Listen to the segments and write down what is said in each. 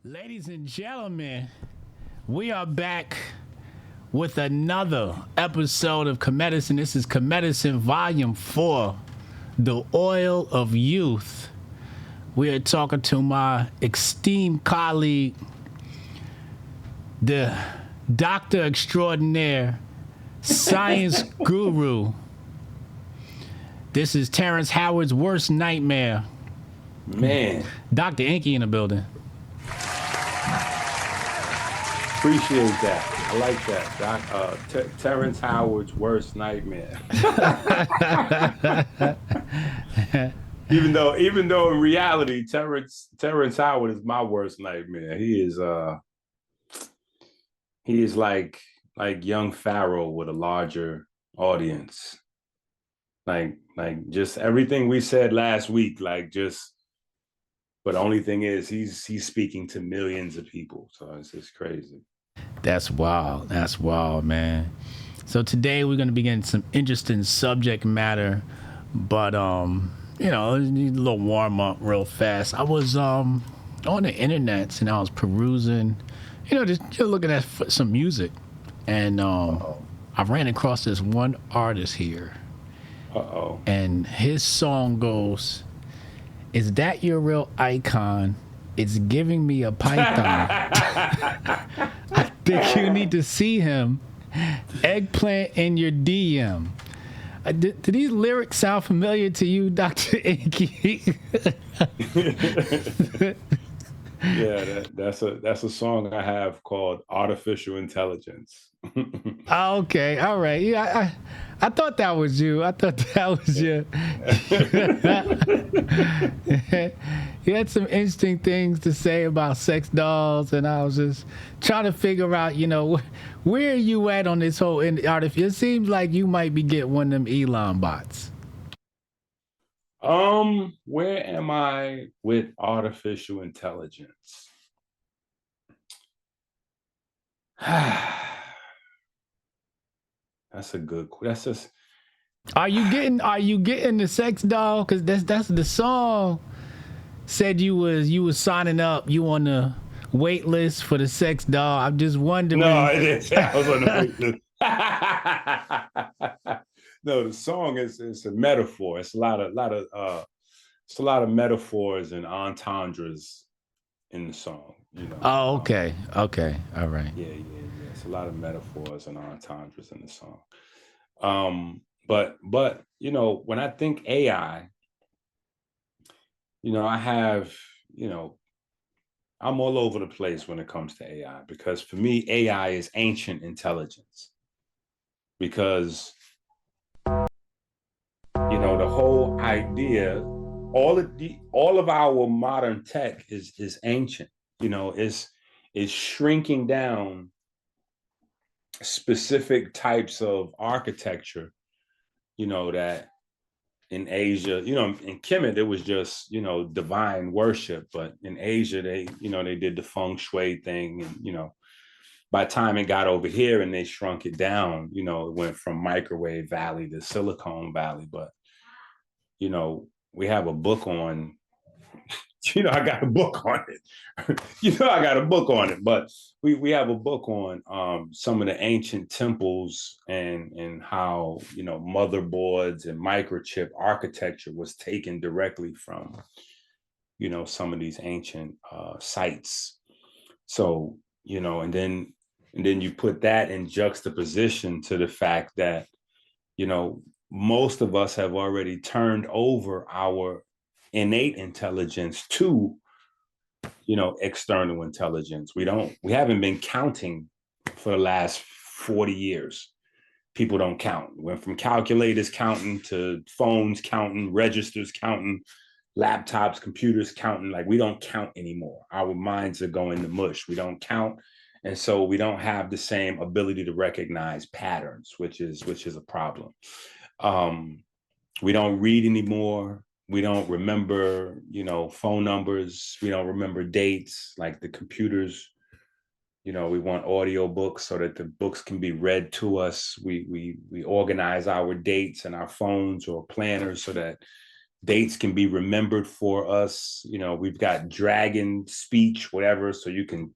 Ladies and gentlemen, we are back with another episode of KeMedicine. This is KeMedicine Volume 4, The Oil of Youth. We are talking to my esteemed colleague, the doctor extraordinaire, science guru. This is Terrence Howard's worst nightmare. Man, Dr. EnQi in the building. appreciate that. I like that. Terrence Howard's worst nightmare. even though in reality, Terrence Howard is my worst nightmare. He is like young Pharaoh with a larger audience. Like just everything we said last week, but the only thing is he's speaking to millions of people. So it's just crazy. That's wild. That's wild, man. So today we're going to be getting some interesting subject matter, but need a little warm up real fast. I was on the internet and I was perusing, just looking at some music, and I ran across this one artist here, Uh-oh. and his song goes, "Is that your real icon? It's giving me a python." I think you need to see him. Eggplant in your DM. Do these lyrics sound familiar to you, Dr. EnQi? Yeah, that's a song I have called Artificial Intelligence. Oh, okay, all right. Yeah, I thought that was you. I thought that was you. You had some interesting things to say about sex dolls, and I was just trying to figure out, where are you at on this whole artificial? It seems like you might be getting one of them Elon bots. Where am I with artificial intelligence? That's a good. That's just. Are you getting the sex doll? Because that's the song said you was signing up. You on the wait list for the sex doll. I'm just wondering. No, it is. I was on the wait list. No, the song is a metaphor. It's a lot of metaphors and entendres in the song. Oh, okay, okay, all right. Yeah. It's a lot of metaphors and entendres in the song. But when I think AI, I have, I'm all over the place when it comes to AI, because for me, AI is ancient intelligence. Because the whole idea, all of our modern tech is ancient. Is shrinking down specific types of architecture. That in Asia, in Kemet, it was just, divine worship. But in Asia, they did the feng shui thing. And, by the time it got over here and they shrunk it down, it went from microwave valley to silicone valley. But, we have a book on, I got a book on it. I got a book on it, but we have a book on some of the ancient temples and how motherboards and microchip architecture was taken directly from some of these ancient sites. So and then you put that in juxtaposition to the fact that most of us have already turned over our innate intelligence to external intelligence. We haven't been counting for the last 40 years. People don't count. We went from calculators counting to phones counting, registers counting, laptops, computers counting. Like, we don't count anymore. Our minds are going to mush. We don't count. And so we don't have the same ability to recognize patterns, which is a problem. We don't read anymore. We don't remember, phone numbers. We don't remember dates. Like the computers, we want audio books so that the books can be read to us. We organize our dates in our phones or planners so that dates can be remembered for us. We've got dragon speech, whatever, so you can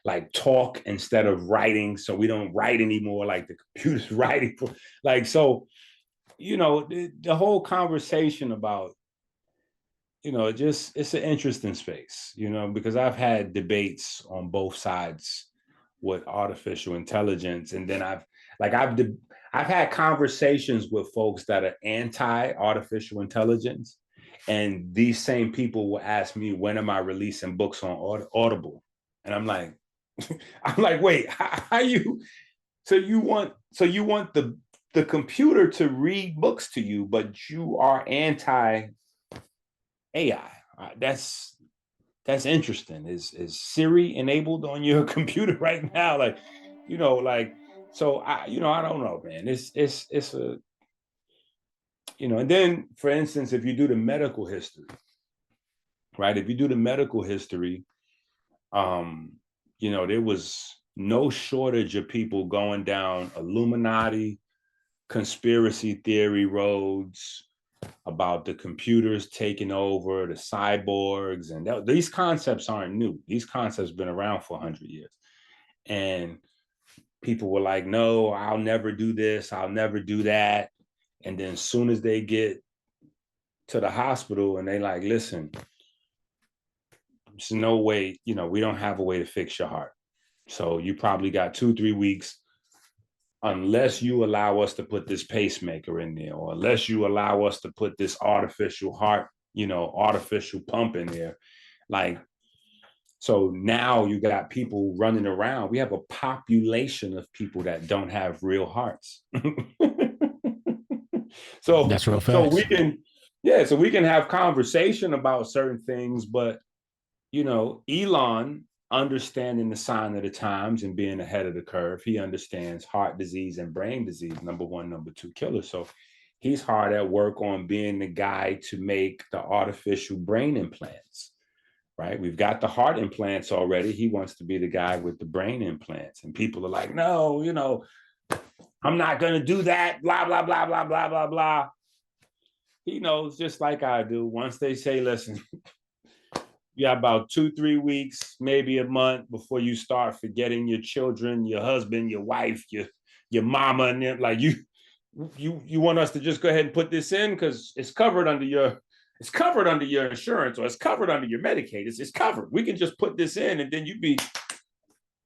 like talk instead of writing. So we don't write anymore like the computer's writing for like, so, the whole conversation about, it's an interesting space, because I've had debates on both sides with artificial intelligence. And then I've had conversations with folks that are anti artificial intelligence. And these same people will ask me, when am I releasing books on Audible? And I'm like, wait, how you, so you want the computer to read books to you, but you are anti AI. That's interesting. Is Siri enabled on your computer right now? So I don't know, man. It's a, and then for instance, if you do the medical history, right? If you do the medical history, there was no shortage of people going down Illuminati conspiracy theory roads about the computers taking over, the cyborgs, and these concepts aren't new. These concepts have been around for 100 years. And people were like, no, I'll never do this, I'll never do that. And then as soon as they get to the hospital and they like, listen, there's no way, we don't have a way to fix your heart. So you probably got 2-3 weeks unless you allow us to put this pacemaker in there, or unless you allow us to put this artificial heart, artificial pump in there. Like, so now you got people running around. We have a population of people that don't have real hearts. That's real so fast. so we can have conversation about certain things, but Elon, understanding the sign of the times and being ahead of the curve, he understands heart disease and brain disease, number one, number two killer. So he's hard at work on being the guy to make the artificial brain implants, right? We've got the heart implants already. He wants to be the guy with the brain implants. And people are like, no, I'm not going to do that, blah, blah, blah, blah, blah, blah, blah. He knows, just like I do, once they say, listen, you got about 2-3 weeks, maybe a month before you start forgetting your children, your husband, your wife, your mama, and them. Like you want us to just go ahead and put this in because it's covered under your insurance, or it's covered under your Medicaid. It's covered. We can just put this in, and then you'd be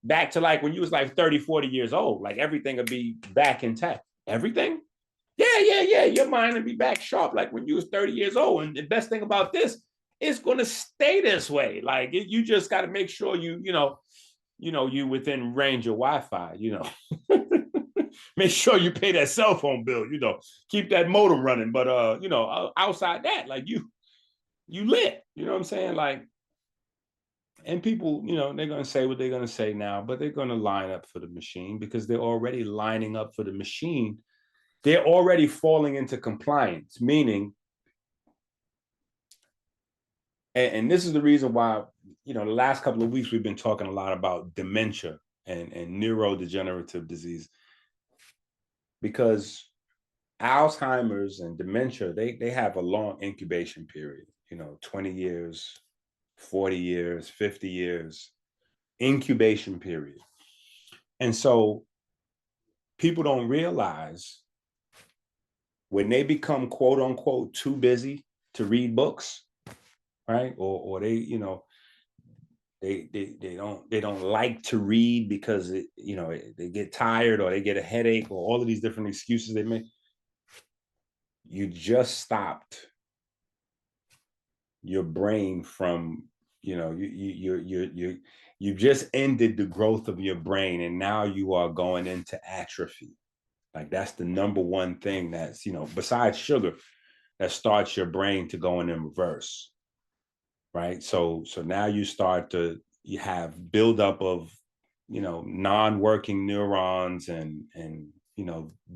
back to like when you was like 30, 40 years old. Like everything would be back intact. Everything? Yeah. Your mind would be back sharp like when you was 30 years old. And the best thing about this, it's going to stay this way. Like you just got to make sure you within range of Wi-Fi, make sure you pay that cell phone bill, keep that modem running. But, outside that, like you lit, you know what I'm saying? Like, and people, they're going to say what they're going to say now, but they're going to line up for the machine because they're already lining up for the machine. They're already falling into compliance, meaning, and this is the reason why, the last couple of weeks, we've been talking a lot about dementia and neurodegenerative disease, because Alzheimer's and dementia, they have a long incubation period, 20 years, 40 years, 50 years, incubation period. And so people don't realize when they become quote unquote too busy to read books, right? Or they, they don't like to read because they get tired or they get a headache or all of these different excuses they make. You just stopped your brain from, you just ended the growth of your brain, and now you are going into atrophy. Like that's the number one thing that's, besides sugar, that starts your brain to going in reverse. Right. So now you have buildup of, non-working neurons and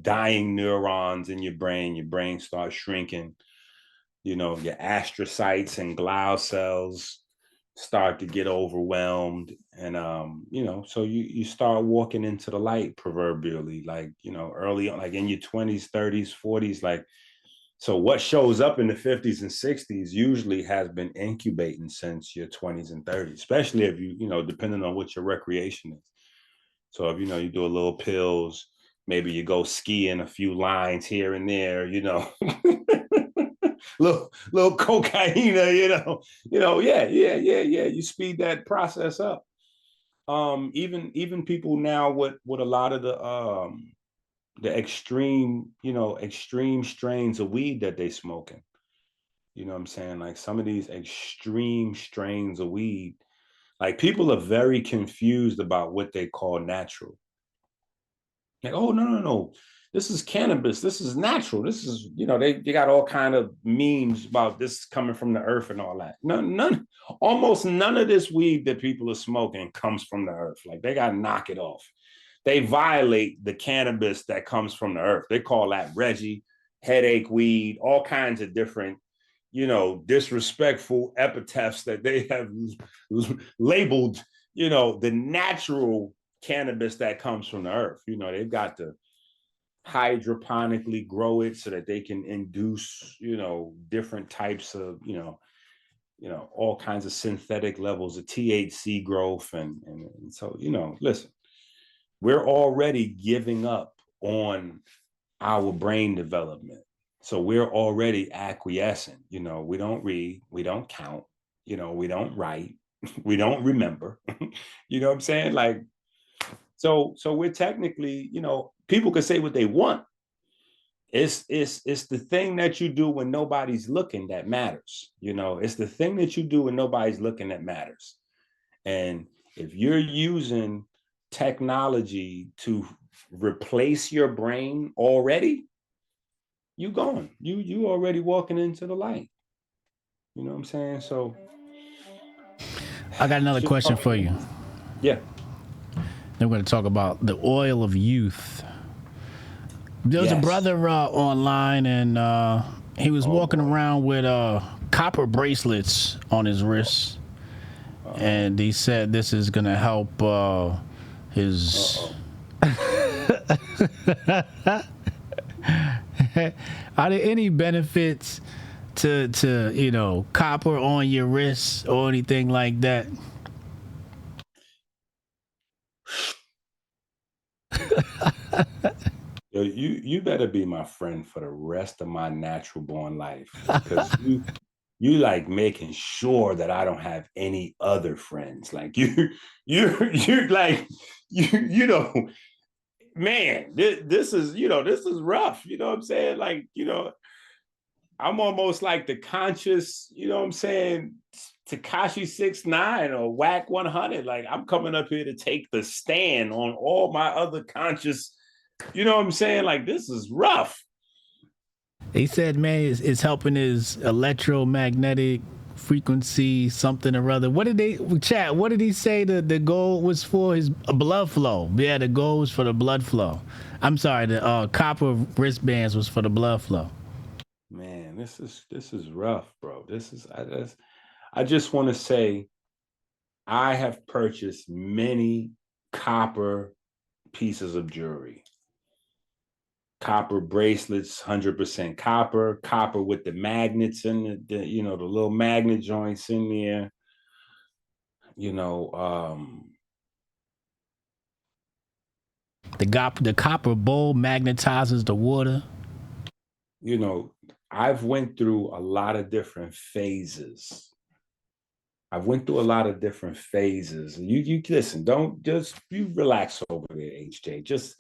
dying neurons in your brain starts shrinking, your astrocytes and glial cells start to get overwhelmed. And, so you start walking into the light proverbially, like, early on, like in your 20s, 30s, 40s, like So what shows up in the 50s and 60s usually has been incubating since your 20s and 30s, especially if you know, depending on what your recreation is. So if, you know, you do a little pills, maybe you go skiing a few lines here and there, you know, little cocaine, yeah. You speed that process up. Even people now with a lot of the extreme strains of weed that they smoking. You know what I'm saying? Like some of these extreme strains of weed, like people are very confused about what they call natural. Like, oh no. This is cannabis. This is natural. This is, they got all kind of memes about this coming from the earth and all that. Almost none of this weed that people are smoking comes from the earth. Like they gotta knock it off. They violate the cannabis that comes from the earth. They call that Reggie, headache weed, all kinds of different, disrespectful epithets that they have labeled, the natural cannabis that comes from the earth. They've got to hydroponically grow it so that they can induce, different types of, all kinds of synthetic levels of THC growth. And so, listen, we're already giving up on our brain development. So we're already acquiescent. We don't read, we don't count, we don't write, we don't remember. You know what I'm saying? Like, so we're technically, people can say what they want. It's the thing that you do when nobody's looking that matters. It's the thing that you do when nobody's looking that matters. And if you're using technology to replace your brain already, you gone. You already walking into the light. You know what I'm saying? So I got another question for you. Yeah. Then we're going to talk about the oil of youth. There was a brother online, and he was walking around with copper bracelets on his wrists. And he said this is going to help his... Are there any benefits to copper on your wrists or anything like that? Yo, you better be my friend for the rest of my natural born life, because you like making sure that I don't have any other friends. Like you're like man, this is rough. You know what I'm saying? Like, I'm almost like the conscious, you know what I'm saying, Tekashi 6ix9ine or Whack 100. Like I'm coming up here to take the stand on all my other conscious, you know what I'm saying? Like this is rough. He said, man, it's helping his electromagnetic frequency, something or other. What did he say the goal was for? His blood flow. Yeah, the goal was for the blood flow. I'm sorry, the copper wristbands was for the blood flow. Man, this is rough, bro. I just want to say I have purchased many copper pieces of jewelry. Copper bracelets, 100% copper with the magnets and the little magnet joints in there. The copper bowl magnetizes the water. I've went through a lot of different phases. You listen, don't just you relax over there, HJ. Just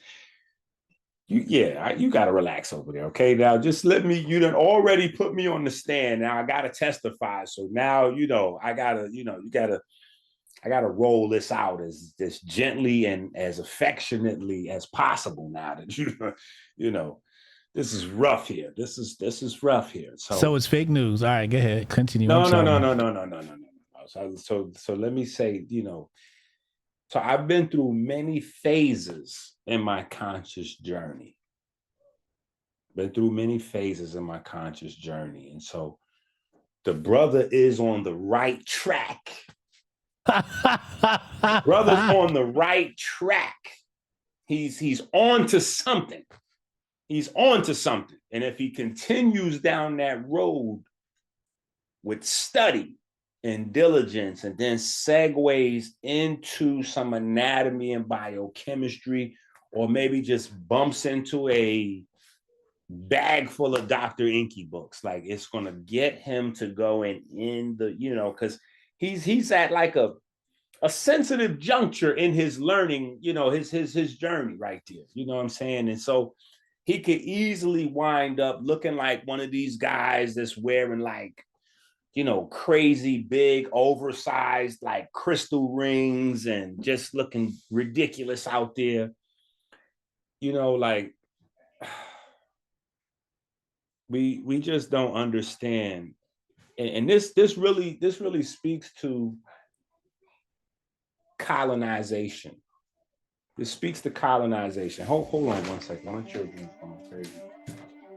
you gotta relax over there, okay? Now just let me, you done already put me on the stand. Now I gotta testify. So now I gotta roll this out as gently and as affectionately as possible now that this is rough here. This is rough here. So it's fake news. All right, go ahead. Continue. No. So let me say, so I've been through many phases in my conscious journey. And so the brother is on the right track. Brother's on the right track. He's on to something. he's on to something. And if he continues down that road with study and diligence, and then segues into some anatomy and biochemistry, or maybe just bumps into a bag full of Dr. EnQi books, like it's gonna get him to go in the, because he's at like a sensitive juncture in his learning, his journey right there. You know what I'm saying? And so he could easily wind up looking like one of these guys that's wearing like, crazy big, oversized, like crystal rings and just looking ridiculous out there. Like we just don't understand. And this really speaks to colonization. This speaks to colonization. Hold on one second. My children's going crazy.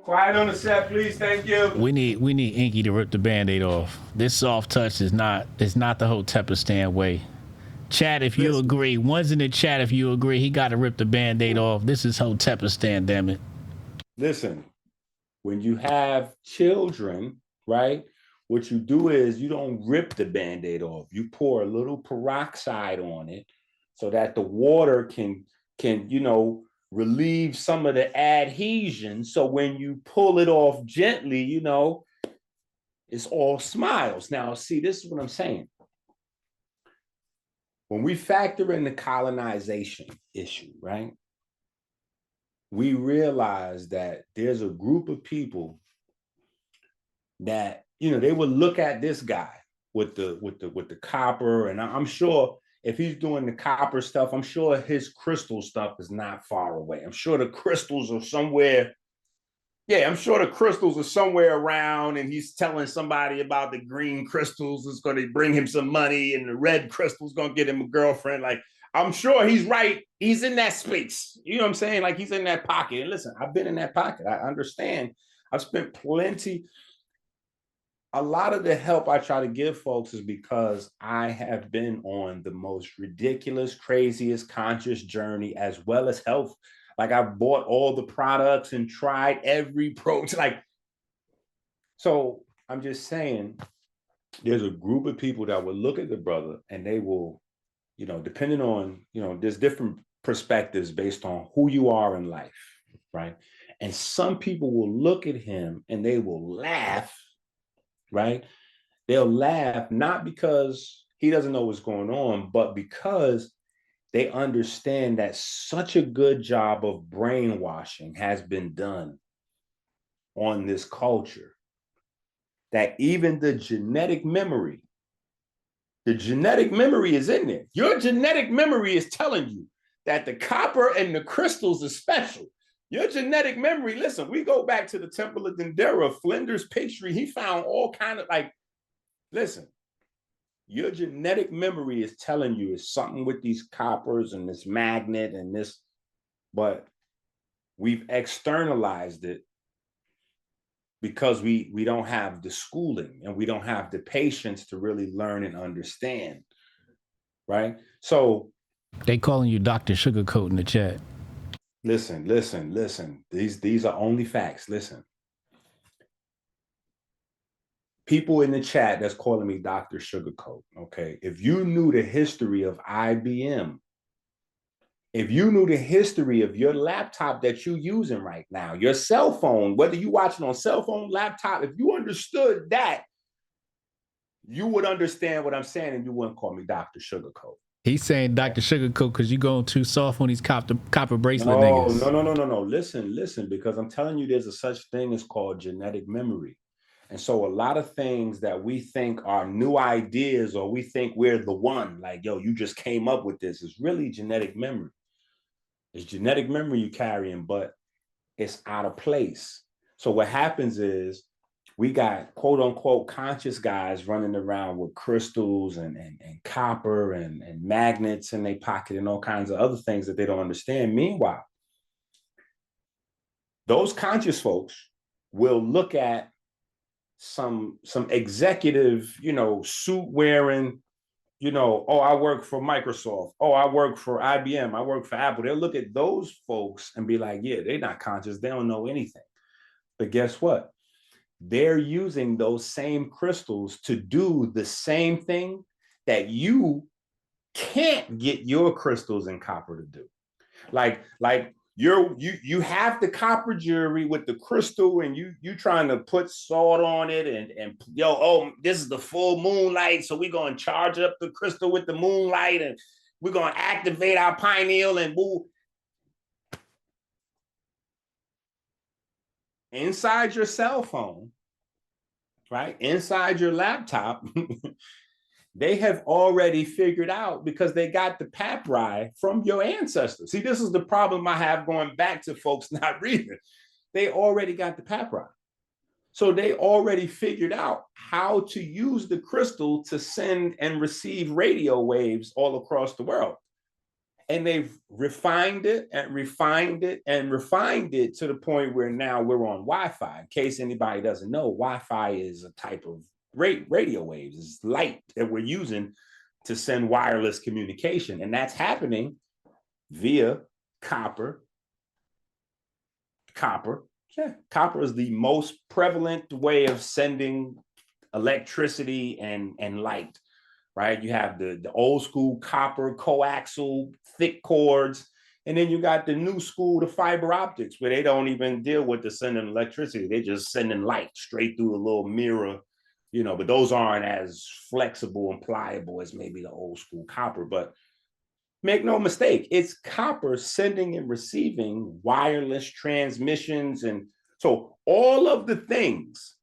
Quiet on the set, please. Thank you. We need EnQi to rip the Band-Aid off. This soft touch is not the Hotepistan way. Chat if you agree. One's in the chat if you agree. He got to rip the Band-Aid off. This is Hotepistan, damn it. Listen, when you have children, right, what you do is you don't rip the Band-Aid off. You pour a little peroxide on it so that the water can relieve some of the adhesion. So when you pull it off gently, it's all smiles. Now, see, this is what I'm saying. When we factor in the colonization issue, right, we realize that there's a group of people that, they would look at this guy with the copper, and I'm sure if he's doing the copper stuff, I'm sure his crystal stuff is not far away. I'm sure the crystals are somewhere. Yeah, I'm sure the crystals are somewhere around, and he's telling somebody about the green crystals is going to bring him some money, and the red crystal's going to get him a girlfriend. Like, I'm sure he's right. He's in that space. You know what I'm saying? Like, he's in that pocket. And listen, I've been in that pocket. I understand. I've spent plenty. A lot of the help I try to give folks is because I have been on the most ridiculous, craziest conscious journey, as well as health. Like, I've bought all the products and tried every protein. Like, so I'm just saying, there's a group of people that will look at the brother and they will, depending on, there's different perspectives based on who you are in life, right? And some people will look at him and they will laugh, right? They'll laugh not because he doesn't know what's going on, but because they understand that such a good job of brainwashing has been done on this culture that even the genetic memory is in there. Your genetic memory is telling you that the copper and the crystals are special. Your genetic memory, listen, we go back to the Temple of Dendera, Flinders Petrie, he found all kind of listen, your genetic memory is telling you it's something with these coppers and this magnet and this, but we've externalized it because we don't have the schooling and we don't have the patience to really learn and understand, right? So they calling you Dr. Sugarcoat in the chat. Listen. These are only facts. Listen. People in the chat that's calling me Dr. Sugarcoat, okay? If you knew the history of IBM, if you knew the history of your laptop that you're using right now, your cell phone, whether you're watching on cell phone, laptop, if you understood that, you would understand what I'm saying and you wouldn't call me Dr. Sugarcoat. He's saying Dr. Sugarcoat because you're going too soft on these copper bracelet niggas. No. Listen, because I'm telling you there's a such thing as called genetic memory. And so a lot of things that we think are new ideas or we think we're the one, like, yo, you just came up with this, is really genetic memory. It's genetic memory you carrying, but it's out of place. So what happens is we got quote unquote conscious guys running around with crystals and copper and magnets in their pocket and all kinds of other things that they don't understand. Meanwhile, those conscious folks will look at some executive, suit wearing, oh, I work for Microsoft. Oh, I work for IBM. I work for Apple. They'll look at those folks and be like, yeah, they're not conscious. They don't know anything. But guess what? They're using those same crystals to do the same thing that you can't get your crystals and copper to do. Like you have the copper jewelry with the crystal, and you trying to put salt on it, and this is the full moonlight, so we're gonna charge up the crystal with the moonlight, and we're gonna activate our pineal and move. Inside your cell phone, right? Inside your laptop, they have already figured out, because they got the papyri from your ancestors. See, this is the problem I have going back to folks not reading. They already got the papyri. So they already figured out how to use the crystal to send and receive radio waves all across the world. And they've refined it and refined it and refined it to the point where now we're on Wi-Fi. In case anybody doesn't know, Wi-Fi is a type of radio waves. It's light that we're using to send wireless communication. And that's happening via copper. Yeah, copper is the most prevalent way of sending electricity and light, right? You have the old school copper coaxial thick cords, and then you got the new school, the fiber optics, where they don't even deal with the sending electricity. They're just sending light straight through a little mirror, but those aren't as flexible and pliable as maybe the old school copper. But make no mistake, it's copper sending and receiving wireless transmissions. And so all of the things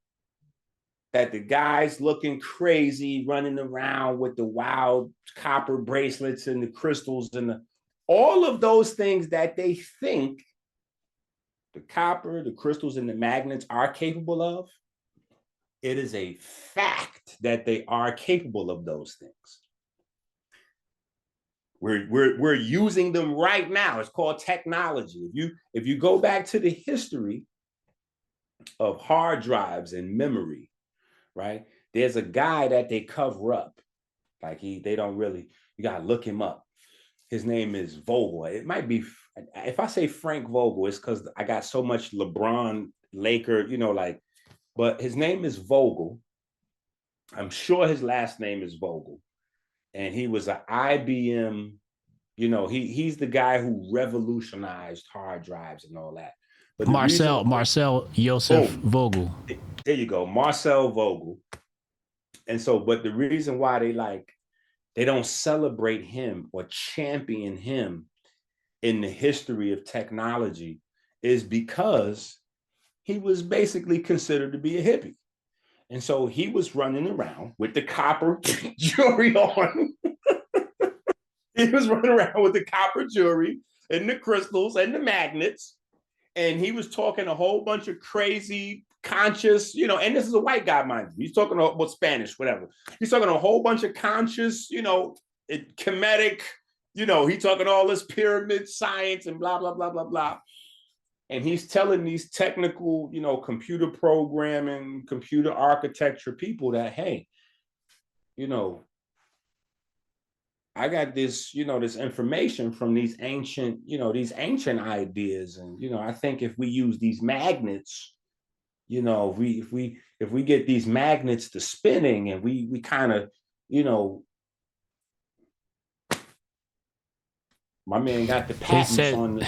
that the guys looking crazy running around with the wild copper bracelets and the crystals and all of those things that they think the copper, the crystals, and the magnets are capable of, it is a fact that they are capable of those things. We're using them right now. It's called technology. If you go back to the history of hard drives and memory, right? There's a guy that they cover up. Like they don't really, you gotta look him up. His name is Vogel. It might be, if I say Frank Vogel, it's because I got so much LeBron, Laker, but his name is Vogel. I'm sure his last name is Vogel. And he was an IBM, he's the guy who revolutionized hard drives and all that. But Marcel Joseph Vogel. There you go, Marcel Vogel. And so, but the reason why they don't celebrate him or champion him in the history of technology is because he was basically considered to be a hippie. And so he was running around with the copper jewelry on. He was running around with the copper jewelry and the crystals and the magnets. And he was talking a whole bunch of crazy, conscious, and this is a white guy, mind you. He's talking about Spanish, whatever. He's talking a whole bunch of conscious, KeMedic, he's talking all this pyramid science and blah, blah, blah, blah, blah. And he's telling these technical, computer programming, computer architecture people that, hey, I got this, this information from these ancient ideas. And, I think if we use these magnets, if we get these magnets to spinning and we kind of, my man got the patents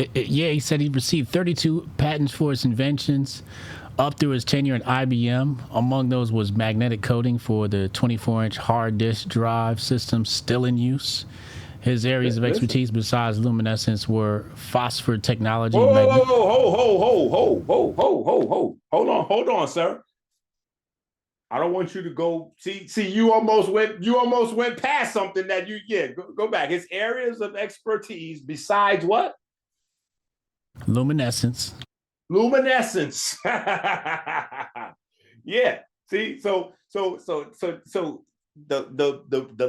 he said he received 32 patents for his inventions up through his tenure at IBM. Among those was magnetic coating for the 24-inch hard disk drive system still in use. His areas of expertise besides luminescence were phosphor technology. Hold on, sir. I don't want you to go see. You almost went past something that go back. His areas of expertise besides what? Luminescence. Yeah. See, so the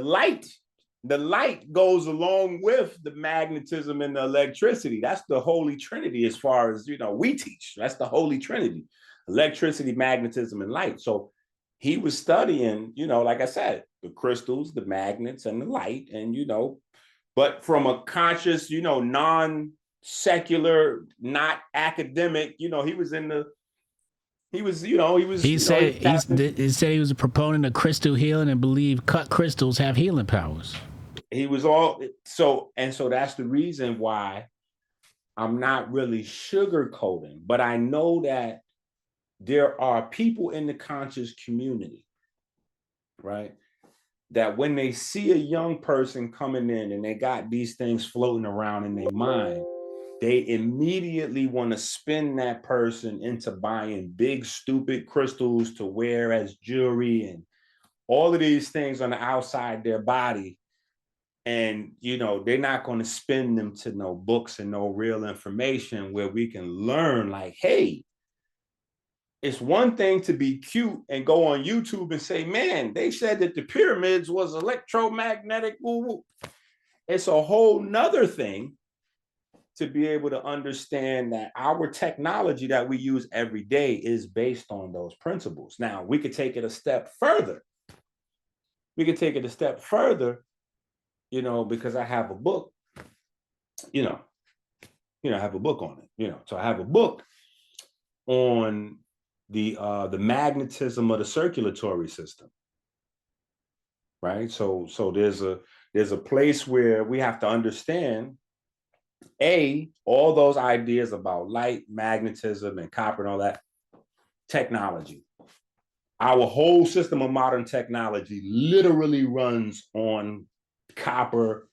light goes along with the magnetism and the electricity. That's the Holy Trinity as far as we teach. That's the Holy Trinity: electricity, magnetism, and light. So he was studying, like I said, the crystals, the magnets, and the light, and but from a conscious, non-secular, not academic, he was in the he was, He said he said he was a proponent of crystal healing and believed cut crystals have healing powers. He was all so that's the reason why I'm not really sugarcoating, but I know that there are people in the conscious community, right, that when they see a young person coming in and they got these things floating around in their mind, they immediately want to spin that person into buying big, stupid crystals to wear as jewelry and all of these things on the outside their body. And, they're not going to spin them to no books and no real information where we can learn, like, hey, it's one thing to be cute and go on YouTube and say, man, they said that the pyramids was electromagnetic. Woo-woo. It's a whole nother thing to be able to understand that our technology that we use every day is based on those principles. Now, we could take it a step further. Because I have a book, I have a book on it, so I have a book on the magnetism of the circulatory system, right? So there's a place where we have to understand all those ideas about light, magnetism, and copper and all that technology. Our whole system of modern technology literally runs on copper,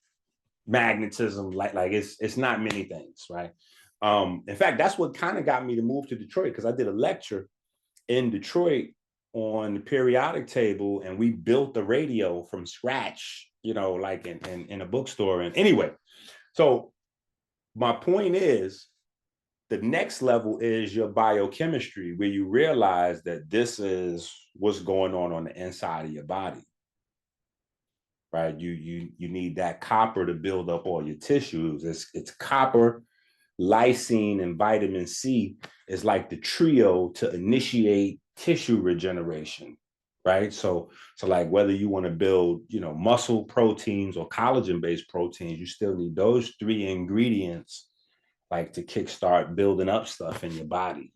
magnetism, like it's not many things, right? In fact, that's what kind of got me to move to Detroit, because I did a lecture in Detroit on the periodic table, and we built the radio from scratch, like in a bookstore. And anyway, so my point is, the next level is your biochemistry, where you realize that this is what's going on the inside of your body, right? You need that copper to build up all your tissues. It's copper, lysine, and vitamin C is like the trio to initiate tissue regeneration, right? So like whether you want to build, muscle proteins or collagen-based proteins, you still need those three ingredients, like to kickstart building up stuff in your body,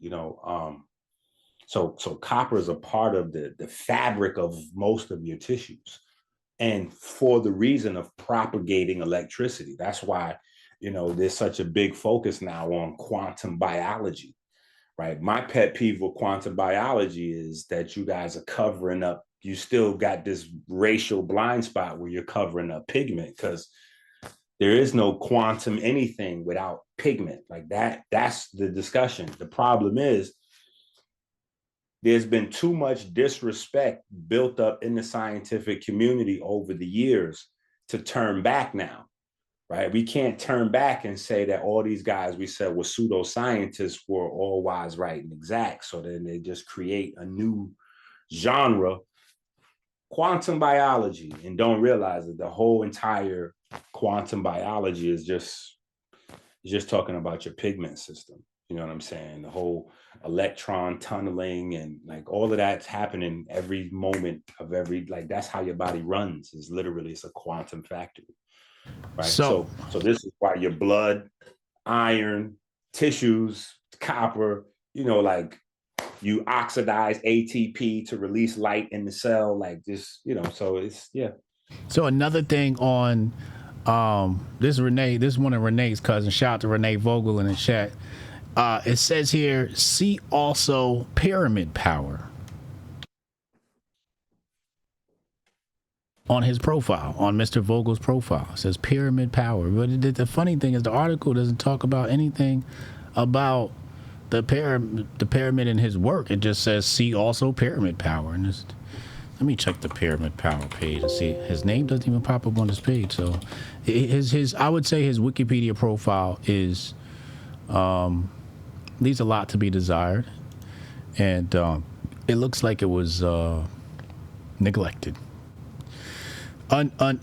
So copper is a part of the fabric of most of your tissues, and for the reason of propagating electricity. That's why, there's such a big focus now on quantum biology, right? My pet peeve with quantum biology is that you guys are covering up. You still got this racial blind spot where you're covering up pigment, because there is no quantum anything without pigment. Like that's the discussion. The problem is there's been too much disrespect built up in the scientific community over the years to turn back now, right? We can't turn back and say that all these guys we said were pseudoscientists were all wise, right, and exact. So then they just create a new genre, quantum biology, and don't realize that the whole entire quantum biology is just talking about your pigment system. You know what I'm saying? The whole electron tunneling and like all of that's happening every moment of that's how your body runs. Is literally, it's a quantum factory, right? So this is why your blood, iron, tissues, copper, like you oxidize ATP to release light in the cell, like this, so it's, yeah. So another thing on this is one of Renee's cousins. Shout out to Renee Vogel in the chat. It says here, see also pyramid power on his profile, on Mr. Vogel's profile. It says pyramid power. But the funny thing is the article doesn't talk about anything about the pyramid in his work. It just says see also pyramid power. And let me check the pyramid power page and see. His name doesn't even pop up on this page. So his I would say his Wikipedia profile is leaves a lot to be desired, and it looks like it was neglected. And I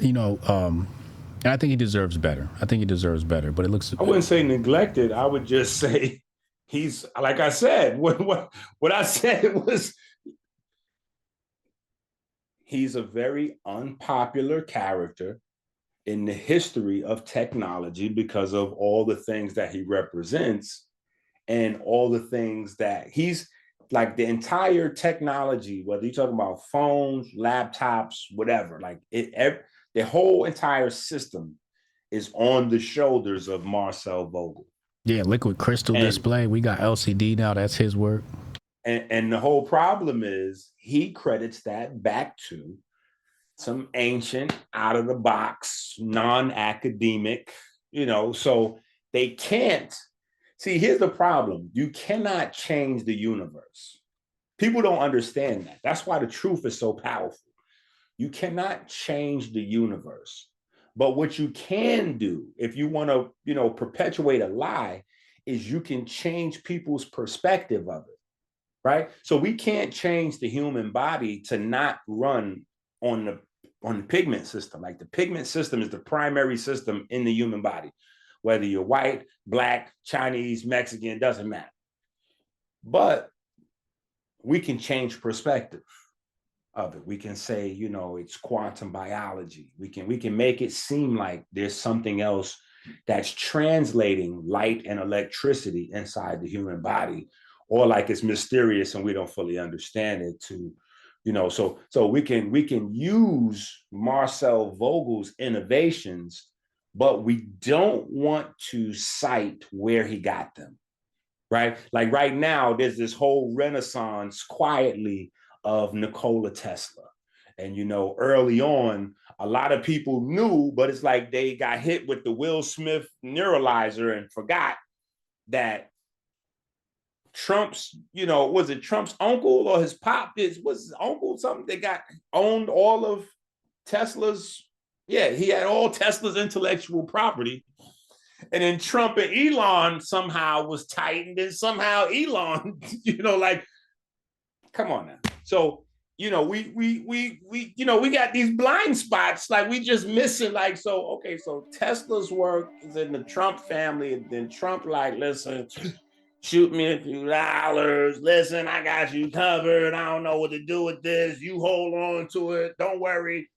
think he deserves better. But it looks. I wouldn't say neglected. I would just say he's, like I said. What I said was he's a very unpopular character in the history of technology because of all the things that he represents and all the things that he's like the entire technology, whether you're talking about phones, laptops, whatever, like the whole entire system is on the shoulders of Marcel Vogel. Yeah, liquid crystal display. We got LCD now. That's his work. And the whole problem is he credits that back to some ancient, out of the box, non-academic, so they can't. See, here's the problem. You cannot change the universe. People don't understand that. That's why the truth is so powerful. You cannot change the universe. But what you can do, if you want to, perpetuate a lie, is you can change people's perspective of it, right? So we can't change the human body to not run on the pigment system. Like the pigment system is the primary system in the human body. Whether you're white, black, Chinese, Mexican, doesn't matter. But we can change perspective of it. We can say, it's quantum biology. We can make it seem like there's something else that's translating light and electricity inside the human body, or like it's mysterious and we don't fully understand it to, so we can use Marcel Vogel's innovations, but we don't want to cite where he got them, right? Like right now, there's this whole renaissance quietly of Nikola Tesla. And, early on, a lot of people knew, but it's like they got hit with the Will Smith neuralizer and forgot that Trump's, was it Trump's uncle or his pop? Was his uncle something that got owned all of Tesla's? Yeah, he had all Tesla's intellectual property. And then Trump and Elon somehow was tightened, and somehow Elon, like, come on now. So, we got these blind spots, like we just missing, like, so, okay, so Tesla's work is in the Trump family, and then Trump like, listen, shoot me a few dollars. Listen, I got you covered. I don't know what to do with this. You hold on to it. Don't worry.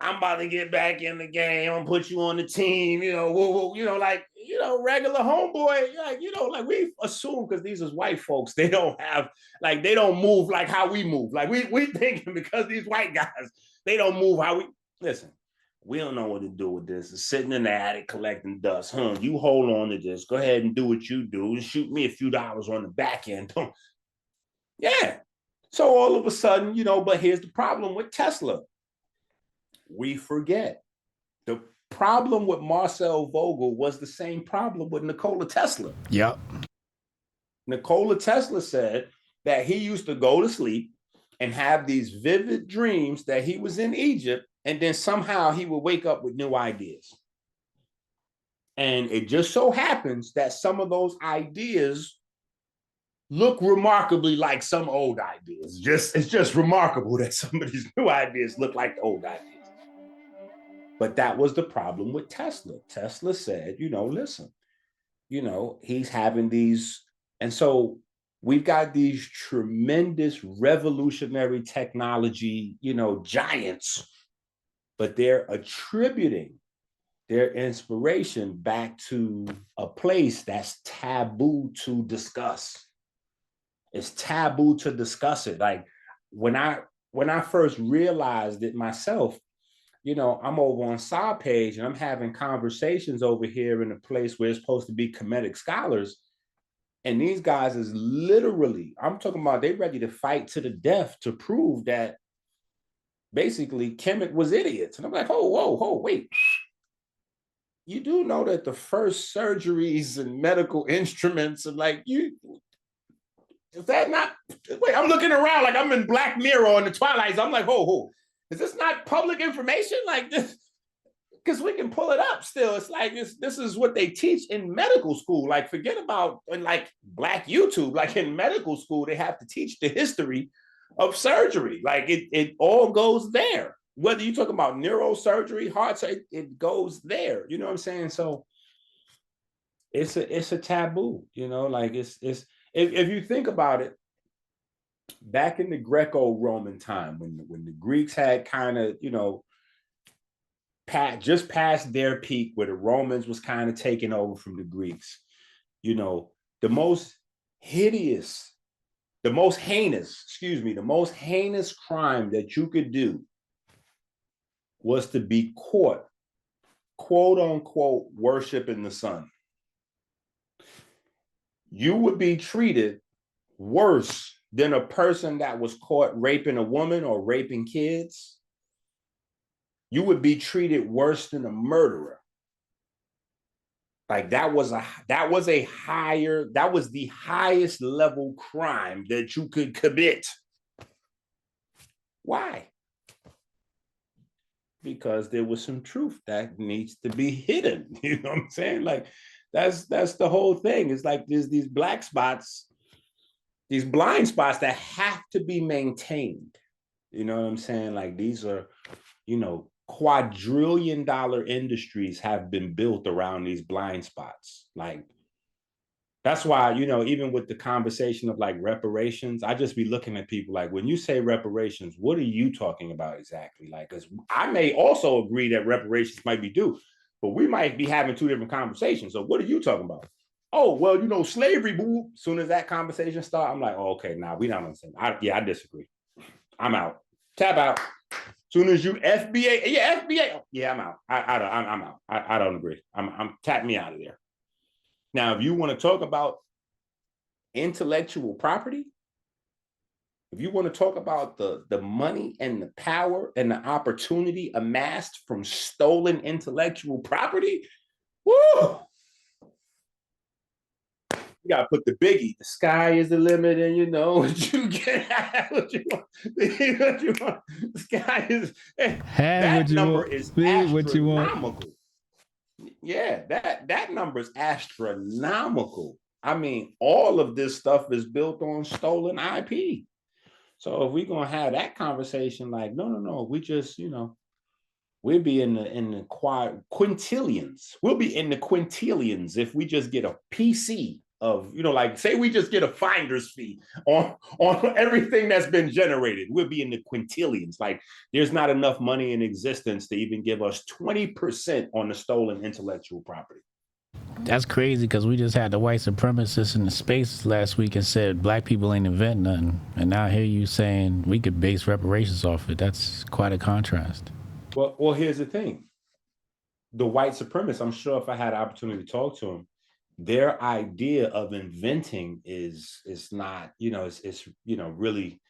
I'm about to get back in the game. I'm gonna put you on the team, regular homeboy, like we assume because these is white folks, they don't have, like, they don't move like how we move. Like we thinking because these white guys, they don't move how we, listen, we don't know what to do with this. It's sitting in the attic collecting dust. You hold on to this. Go ahead and do what you do. Shoot me a few dollars on the back end. Yeah. So all of a sudden, but here's the problem with Tesla. We forget the problem with Marcel Vogel was the same problem with Nikola Tesla. Yep. Nikola Tesla said that he used to go to sleep and have these vivid dreams that he was in Egypt, and then somehow he would wake up with new ideas. And it just so happens that some of those ideas look remarkably like some old ideas. It's just remarkable that some of these new ideas look like the old ideas. But that was the problem with Tesla. Tesla said, listen, he's having these. And so we've got these tremendous revolutionary technology, giants, but they're attributing their inspiration back to a place that's taboo to discuss. It's taboo to discuss it. Like when I first realized it myself, I'm over on Side Page and I'm having conversations over here in a place where it's supposed to be Kemetic scholars. And these guys is literally, I'm talking about, they ready to fight to the death to prove that basically Kemet was idiots. And I'm like, whoa, wait. You do know that the first surgeries and medical instruments and like is that not, wait, I'm looking around like I'm in Black Mirror on the Twilight. I'm like, is this not public information? Like this, because we can pull it up still. It's like this is what they teach in medical school. Like forget about like Black YouTube. Like in medical school, they have to teach the history of surgery. Like it all goes there. Whether you talk about neurosurgery, heart surgery, it goes there. You know what I'm saying? So it's a taboo. Like it's if you think about it, back in the Greco-Roman time, when the Greeks had kind of, just past their peak, where the Romans was kind of taking over from the Greeks, the most hideous, the most heinous, the most heinous crime that you could do was to be caught, quote unquote, worshiping the sun. You would be treated worse than a person that was caught raping a woman or raping kids. You would be treated worse than a murderer. Like that was the highest level crime that you could commit. Why? Because there was some truth that needs to be hidden. You know what I'm saying? Like that's the whole thing. It's like there's these black spots, these blind spots that have to be maintained. You know what I'm saying? Like these are, quadrillion-dollar industries have been built around these blind spots. Like that's why, even with the conversation of like reparations, I just be looking at people like, when you say reparations, what are you talking about exactly? Like, because I may also agree that reparations might be due, but we might be having two different conversations. So what are you talking about? Oh, well, slavery, boo. As soon as that conversation starts, I'm like, oh, okay, nah, we not on the same. I disagree. I'm out. Tap out. Soon as you FBA, yeah, I'm out. I'm out. I don't agree. I'm tap me out of there. Now, if you want to talk about intellectual property, if you want to talk about the money and the power and the opportunity amassed from stolen intellectual property, woo! You gotta put the biggie. The sky is the limit, and you know what you get. What you want. What you want. The sky is that number is astronomical. Yeah, that number is astronomical. I mean, all of this stuff is built on stolen IP. So if we're gonna have that conversation, like, no, we just, we'll be in the quintillions. We'll be in the quintillions if we just get a PC of, like, say we just get a finder's fee on everything that's been generated. We'll be in the quintillions. Like, there's not enough money in existence to even give us 20% on the stolen intellectual property. That's crazy because we just had the white supremacists in the space last week and said black people ain't invent nothing. And now here you saying we could base reparations off it. That's quite a contrast. Well, here's the thing. The white supremacists, I'm sure if I had an opportunity to talk to them, their idea of inventing is not, it's really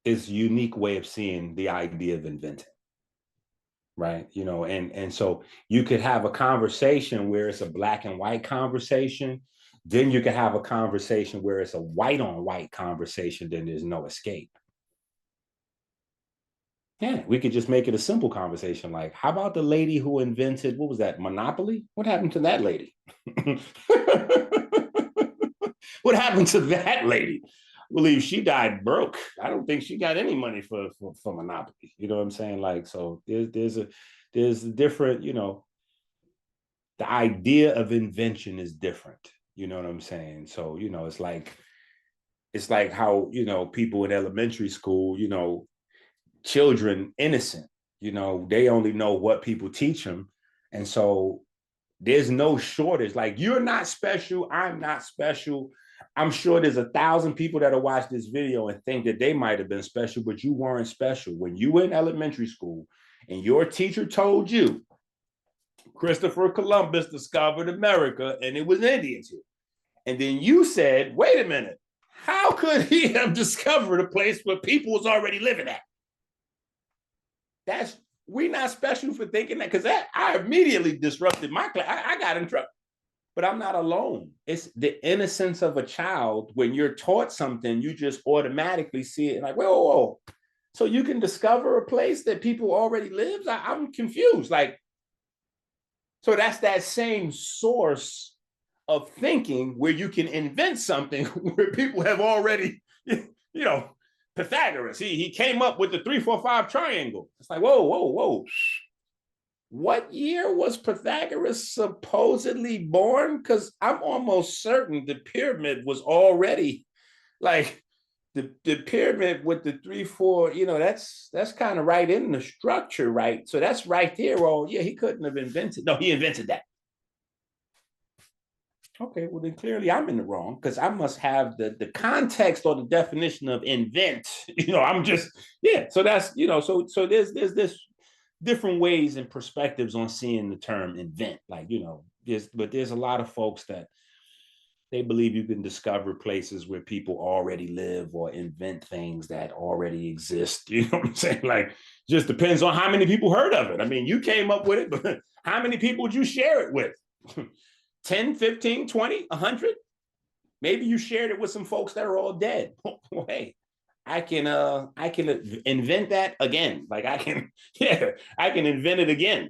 is a unique way of seeing the idea of inventing. Right. And so you could have a conversation where it's a black and white conversation. Then you could have a conversation where it's a white on white conversation. Then there's no escape. Yeah, we could just make it a simple conversation. Like, how about the lady who invented, what was that, Monopoly? What happened to that lady? What happened to that lady? I believe she died broke. I don't think she got any money for Monopoly. You know what I'm saying? Like, so there's a different, the idea of invention is different. You know what I'm saying? So, it's like how, people in elementary school, children innocent, they only know what people teach them. And so there's no shortage. Like, you're not special. I'm not special. I'm sure there's 1,000 people that'll watch this video and think that they might have been special, but you weren't special. When you were in elementary school and your teacher told you Christopher Columbus discovered America and it was Indians here, and then you said, wait a minute, how could he have discovered a place where people was already living at? We're not special for thinking that, because I immediately disrupted my class. I got in trouble. But I'm not alone. It's the innocence of a child. When you're taught something, you just automatically see it and like, whoa. So you can discover a place that people already live? I'm confused. Like, so that's that same source of thinking where you can invent something where people have already, Pythagoras, he came up with the 3, 4, 5 triangle. It's like, whoa. What year was Pythagoras supposedly born? Because I'm almost certain the pyramid was already Like the pyramid with the 3, 4, that's kind of right in the structure, right? So that's right there. Oh, yeah, he couldn't have invented. No, he invented that. Okay, well then clearly I'm in the wrong because I must have the context or the definition of invent. I'm just So that's so there's this different ways and perspectives on seeing the term invent. Like there's a lot of folks that they believe you can discover places where people already live or invent things that already exist. You know what I'm saying? Like, just depends on how many people heard of it. I mean, you came up with it, but how many people would you share it with? 10, 15, 20, 100? Maybe you shared it with some folks that are all dead. Well, hey, I can invent that again. Like I can invent it again.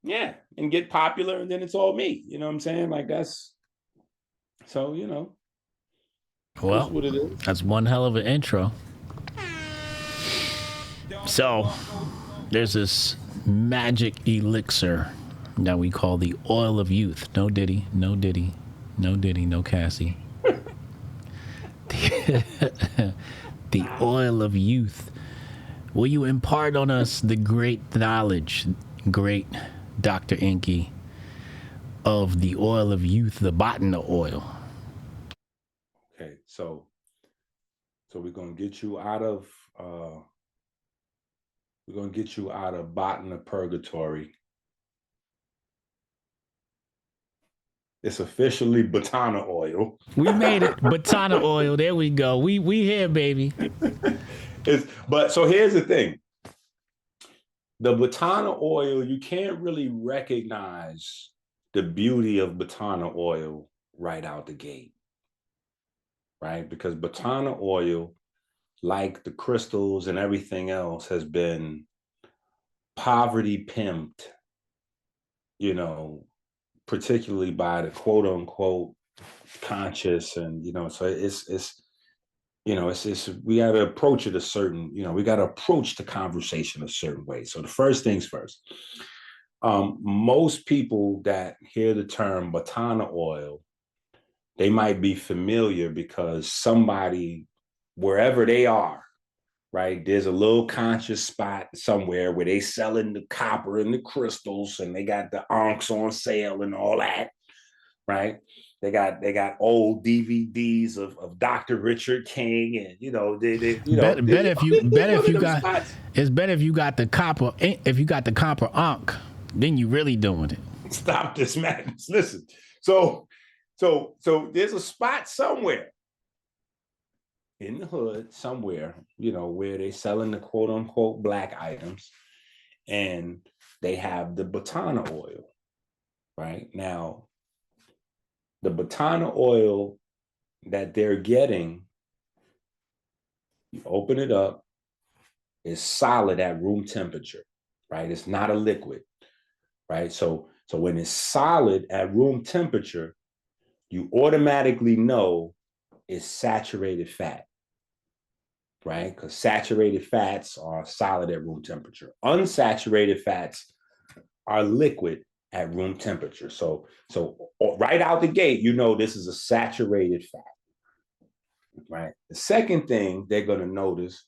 Yeah, and get popular, and then it's all me. You know what I'm saying? Like that's so Well, what it is. that's one hell of an intro. So, there's this magic elixir that we call the oil of youth. No Diddy, no Diddy, no Diddy, no Cassie. The oil of youth. Will you impart on us the great knowledge, great Dr. EnQi, of the oil of youth, the Batana oil? Okay, so we're gonna get you out of Batana purgatory. It's officially Batana oil. We made it. Batana oil. There we go. We here, baby. But so here's the thing. The Batana oil, you can't really recognize the beauty of Batana oil right out the gate. Right? Because Batana oil, like the crystals and everything else, has been poverty pimped, particularly by the quote unquote conscious. And, so it's we got to approach it a certain, we got to approach the conversation a certain way. So the first things first, most people that hear the term Batana oil, they might be familiar because somebody, wherever they are, right, there's a little conscious spot somewhere where they selling the copper and the crystals, and they got the onks on sale and all that, right? They got old DVDs of Dr. Richard King, and better if you got spots. It's better if you got the copper. If you got the copper onk, then you really doing it. Stop this madness. Listen, so there's a spot somewhere in the hood somewhere, where they selling the quote unquote black items, and they have the Batana oil. Right now, the Batana oil that they're getting, you open it up, it's solid at room temperature, right? It's not a liquid, right? So when it's solid at room temperature, you automatically know it's saturated fat, right? Because saturated fats are solid at room temperature. Unsaturated fats are liquid at room temperature. So right out the gate, this is a saturated fat, right? The second thing they're going to notice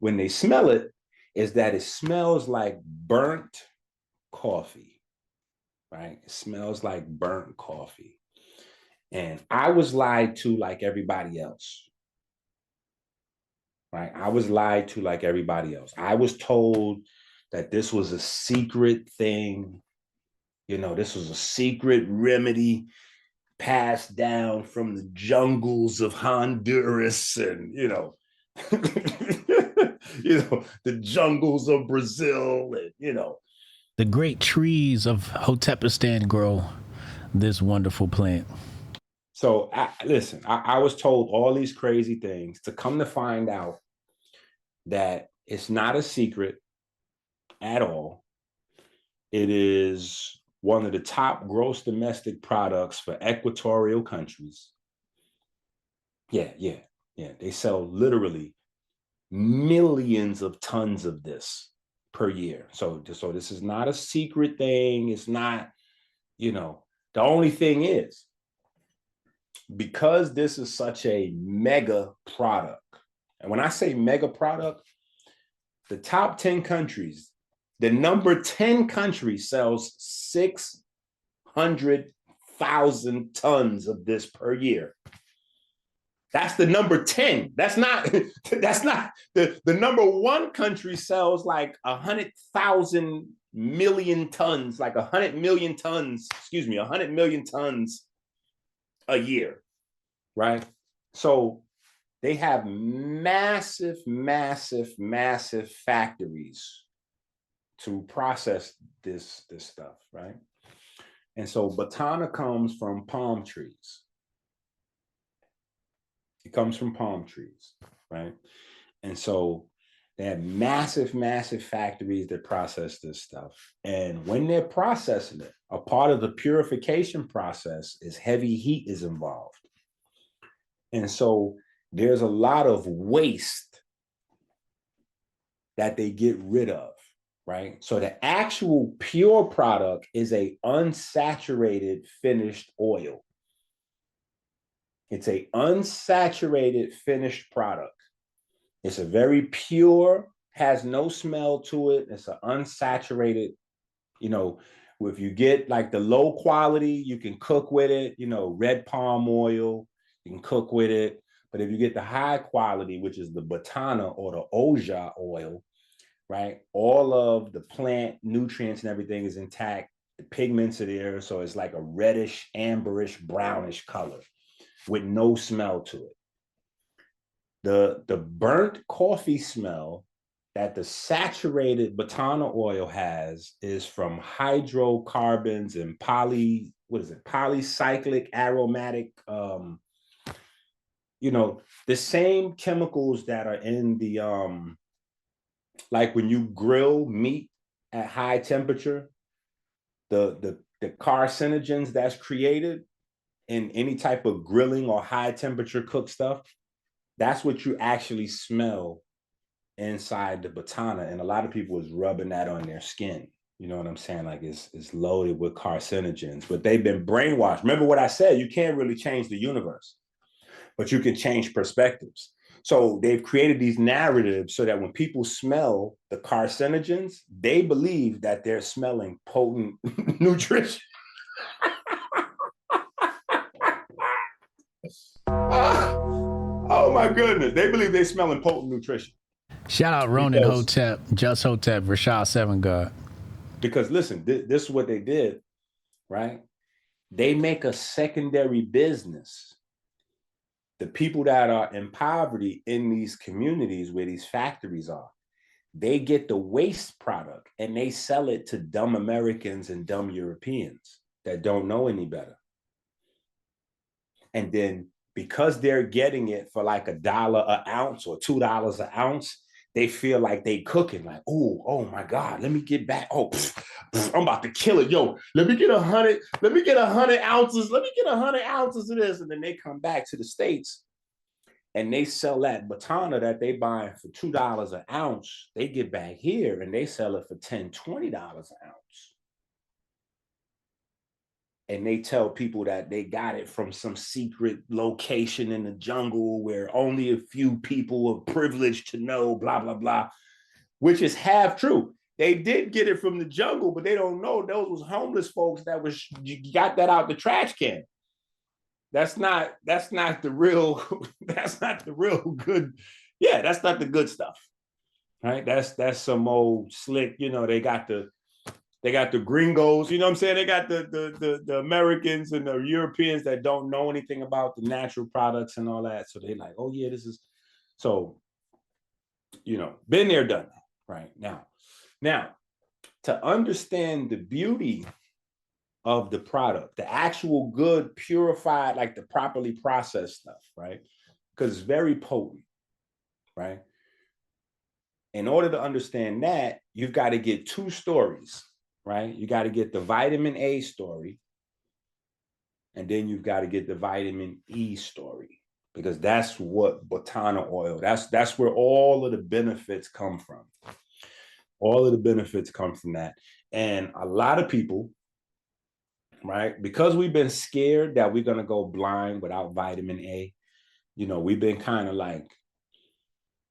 when they smell it is that it smells like burnt coffee, right? It smells like burnt coffee. And I was lied to like everybody else, right? I was lied to like everybody else. I was told that this was a secret thing. This was a secret remedy passed down from the jungles of Honduras and, the jungles of Brazil and, the great trees of Hotepistan grow this wonderful plant. So I was told all these crazy things, to come to find out that it's not a secret at all. It is one of the top gross domestic products for equatorial countries. Yeah. They sell literally millions of tons of this per year. So this is not a secret thing. It's not, the only thing is, because this is such a mega product, and when I say mega product, the top 10 countries, the number 10 country sells 600,000 tons of this per year. That's the number 10. That's not the number one country sells like 100,000 million tons, like 100 million tons, 100 million tons a year, right? So they have massive, massive, massive factories to process this stuff, right? And so Batana comes from palm trees. It comes from palm trees, right? And so they have massive, massive factories that process this stuff. And when they're processing it, a part of the purification process is heavy heat is involved. And so there's a lot of waste that they get rid of, right? So the actual pure product is a unsaturated finished oil. It's a unsaturated finished product. It's a very pure, has no smell to it. It's an unsaturated, if you get like the low quality, you can cook with it, red palm oil, you can cook with it. But if you get the high quality, which is the Batana or the Oja oil, right? All of the plant nutrients and everything is intact. The pigments are there. So it's like a reddish, amberish, brownish color with no smell to it. The burnt coffee smell that the saturated Batana oil has is from hydrocarbons and polycyclic aromatic, the same chemicals that are in the, like when you grill meat at high temperature, the carcinogens that's created in any type of grilling or high temperature cooked stuff, that's what you actually smell inside the Batana. And a lot of people is rubbing that on their skin. You know what I'm saying? Like it's loaded with carcinogens, but they've been brainwashed. Remember what I said, you can't really change the universe, but you can change perspectives. So they've created these narratives so that when people smell the carcinogens, they believe that they're smelling potent nutrition. Oh my goodness. They believe they're smelling potent nutrition. Shout out Ronan Hotep, Just Hotep, Rashad Seven God. Because listen, this is what they did, right? They make a secondary business. The people that are in poverty in these communities where these factories are, they get the waste product and they sell it to dumb Americans and dumb Europeans that don't know any better. And then because they're getting it for like $1 an ounce or $2 an ounce, they feel like they cooking, like, oh my God, let me get back. I'm about to kill it. Yo, let me get 100 ounces. Let me get 100 ounces of this. And then they come back to the States and they sell that Batana that they buying for $2 an ounce. They get back here and they sell it for $10, $20 an ounce. And they tell people that they got it from some secret location in the jungle where only a few people are privileged to know, blah, blah, blah, which is half true. They did get it from the jungle, but they don't know those was homeless folks that got that out the trash can. That's not the real good. Yeah, that's not the good stuff, right? That's some old slick, they got the gringos, you know what I'm saying? They got the Americans and the Europeans that don't know anything about the natural products and all that. So they're like, oh yeah, this is, so, been there, done that, right? Now, to understand the beauty of the product, the actual good, purified, like the properly processed stuff, right? Because it's very potent, right? In order to understand that, you've got to get two stories, right? You got to get the vitamin A story, and then you've got to get the vitamin E story, because that's what Batana oil, that's where all of the benefits come from. All of the benefits come from that. And a lot of people right? Because we've been scared that we're going to go blind without vitamin A, we've been kind of like,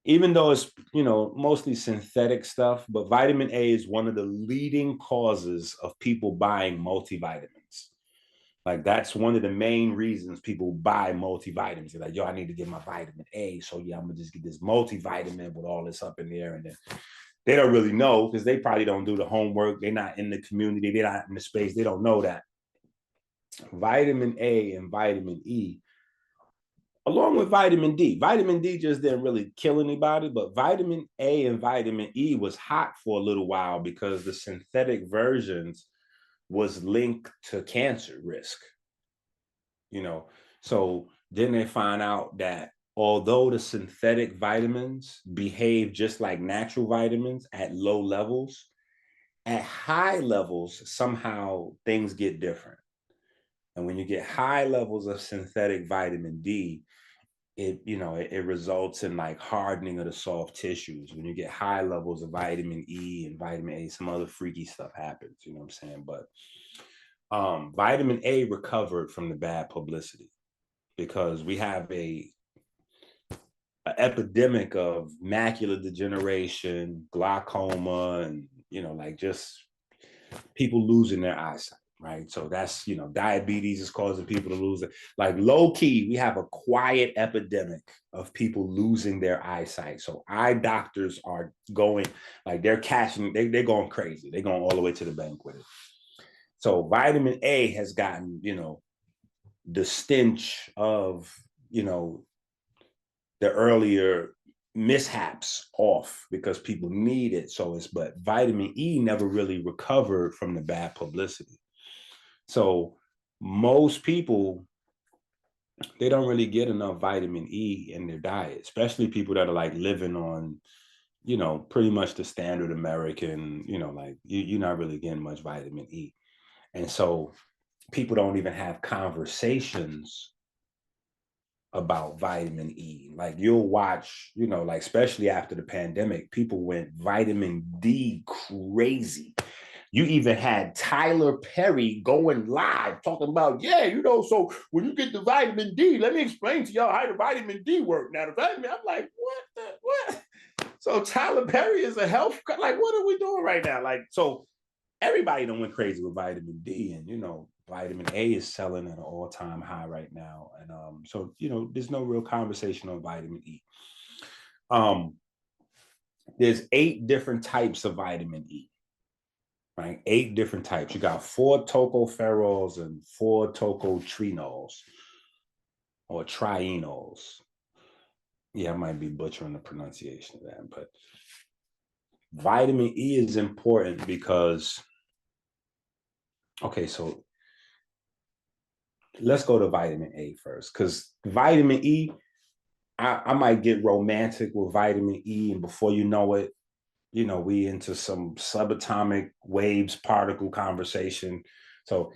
even though it's, mostly synthetic stuff, but vitamin A is one of the leading causes of people buying multivitamins. Like that's one of the main reasons people buy multivitamins. They're like, yo, I need to get my vitamin A. So yeah, I'm gonna just get this multivitamin with all this up in there. And then they don't really know because they probably don't do the homework. They're not in the community, they're not in the space, they don't know that vitamin A and vitamin E, along with vitamin D. Vitamin D just didn't really kill anybody, but vitamin A and vitamin E was hot for a little while because the synthetic versions was linked to cancer risk. So then they find out that although the synthetic vitamins behave just like natural vitamins at low levels, at high levels, somehow things get different. And when you get high levels of synthetic vitamin D, it results in like hardening of the soft tissues. When you get high levels of vitamin E and vitamin A, some other freaky stuff happens, you know what I'm saying? But vitamin A recovered from the bad publicity because we have a epidemic of macular degeneration, glaucoma, and like just people losing their eyesight, right? So that's diabetes is causing people to lose it. Like low key, we have a quiet epidemic of people losing their eyesight. So eye doctors are going like they're they're going crazy. They're going all the way to the bank with it. So vitamin A has gotten the stench of the earlier mishaps off because people need it. But vitamin E never really recovered from the bad publicity. So most people, they don't really get enough vitamin E in their diet, especially people that are like living on, pretty much the standard American, like you're not really getting much vitamin E. And so people don't even have conversations about vitamin E. Like you'll watch, like especially after the pandemic, people went vitamin D crazy. You even had Tyler Perry going live talking about, so when you get the vitamin D, let me explain to y'all how the vitamin D work. Now the vitamin, I'm like, what? So Tyler Perry is a health, like what are we doing right now? Like, so everybody done went crazy with vitamin D, and vitamin A is selling at an all-time high right now. And so there's no real conversation on vitamin E. There's 8 different types of vitamin E, right? 8 different types. You got 4 tocopherols and 4 tocotrienols or trienols. Yeah, I might be butchering the pronunciation of that, but vitamin E is important because, okay, so let's go to vitamin A first, because vitamin E, I might get romantic with vitamin E, and before you know it, we into some subatomic waves particle conversation. So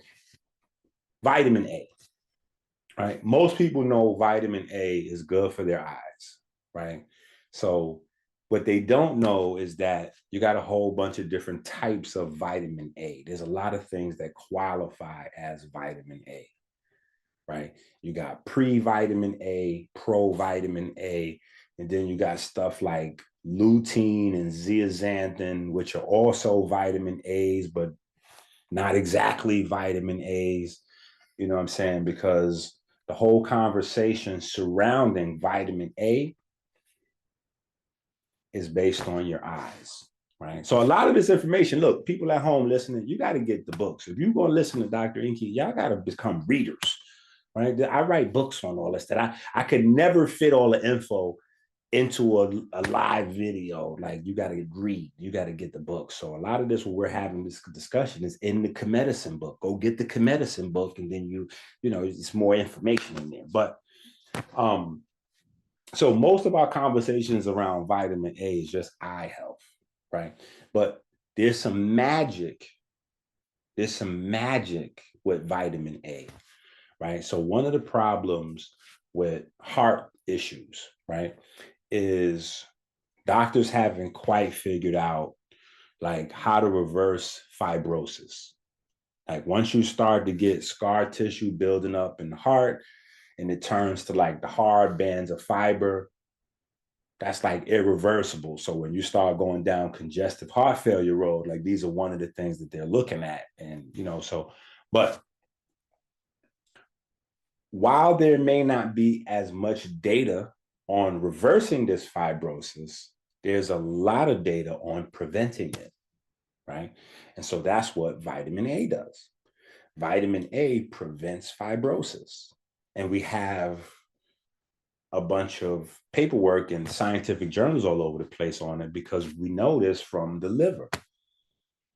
vitamin A, right? Most people know vitamin A is good for their eyes, right? So what they don't know is that you got a whole bunch of different types of vitamin A. There's a lot of things that qualify as vitamin A, right? You got pre-vitamin A, pro-vitamin A, and then you got stuff like lutein and zeaxanthin, which are also vitamin A's, but not exactly vitamin A's. You know what I'm saying? Because the whole conversation surrounding vitamin A is based on your eyes, right? So a lot of this information, look, people at home listening, you got to get the books. If you're going to listen to Dr. EnQi, y'all got to become readers, right? I write books on all this that I could never fit all the info into a live video. Like you got to read, you got to get the book. So a lot of this, what we're having this discussion is in the KeMedicine book. Go get the KeMedicine book, and then it's more information in there. But so most of our conversations around vitamin A is just eye health, right? But there's some magic. There's some magic with vitamin A, right? So one of the problems with heart issues, right, is doctors haven't quite figured out like how to reverse fibrosis, Like once you start to get scar tissue building up in the heart and it turns to like the hard bands of fiber, that's like irreversible. So when you start going down congestive heart failure road, like these are one of the things that they're looking at. And, but while there may not be as much data on reversing this fibrosis, there's a lot of data on preventing it, right? And so that's what vitamin A does. Vitamin A prevents fibrosis. And we have a bunch of paperwork and scientific journals all over the place on it because we know this from the liver,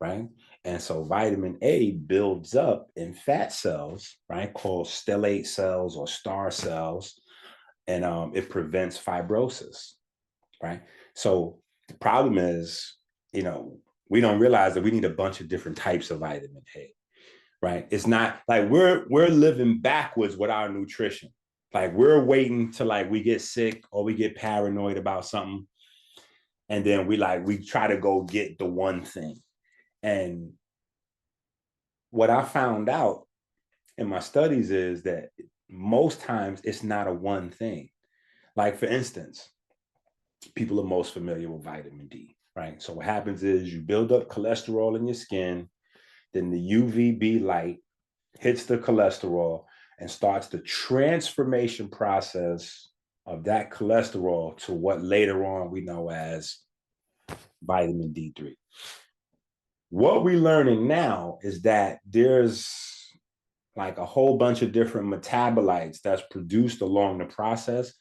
right? And so vitamin A builds up in fat cells, right, called stellate cells or star cells, and it prevents fibrosis, right? So the problem is, we don't realize that we need a bunch of different types of vitamin A, right? It's not like we're living backwards with our nutrition. Like we're waiting till like we get sick or we get paranoid about something, and then we try to go get the one thing. And what I found out in my studies is that most times it's not a one thing. Like for instance, people are most familiar with vitamin D, right? So what happens is you build up cholesterol in your skin, then the UVB light hits the cholesterol and starts the transformation process of that cholesterol to what later on we know as vitamin D3. What we're learning now is that there's like a whole bunch of different metabolites that's produced along the process,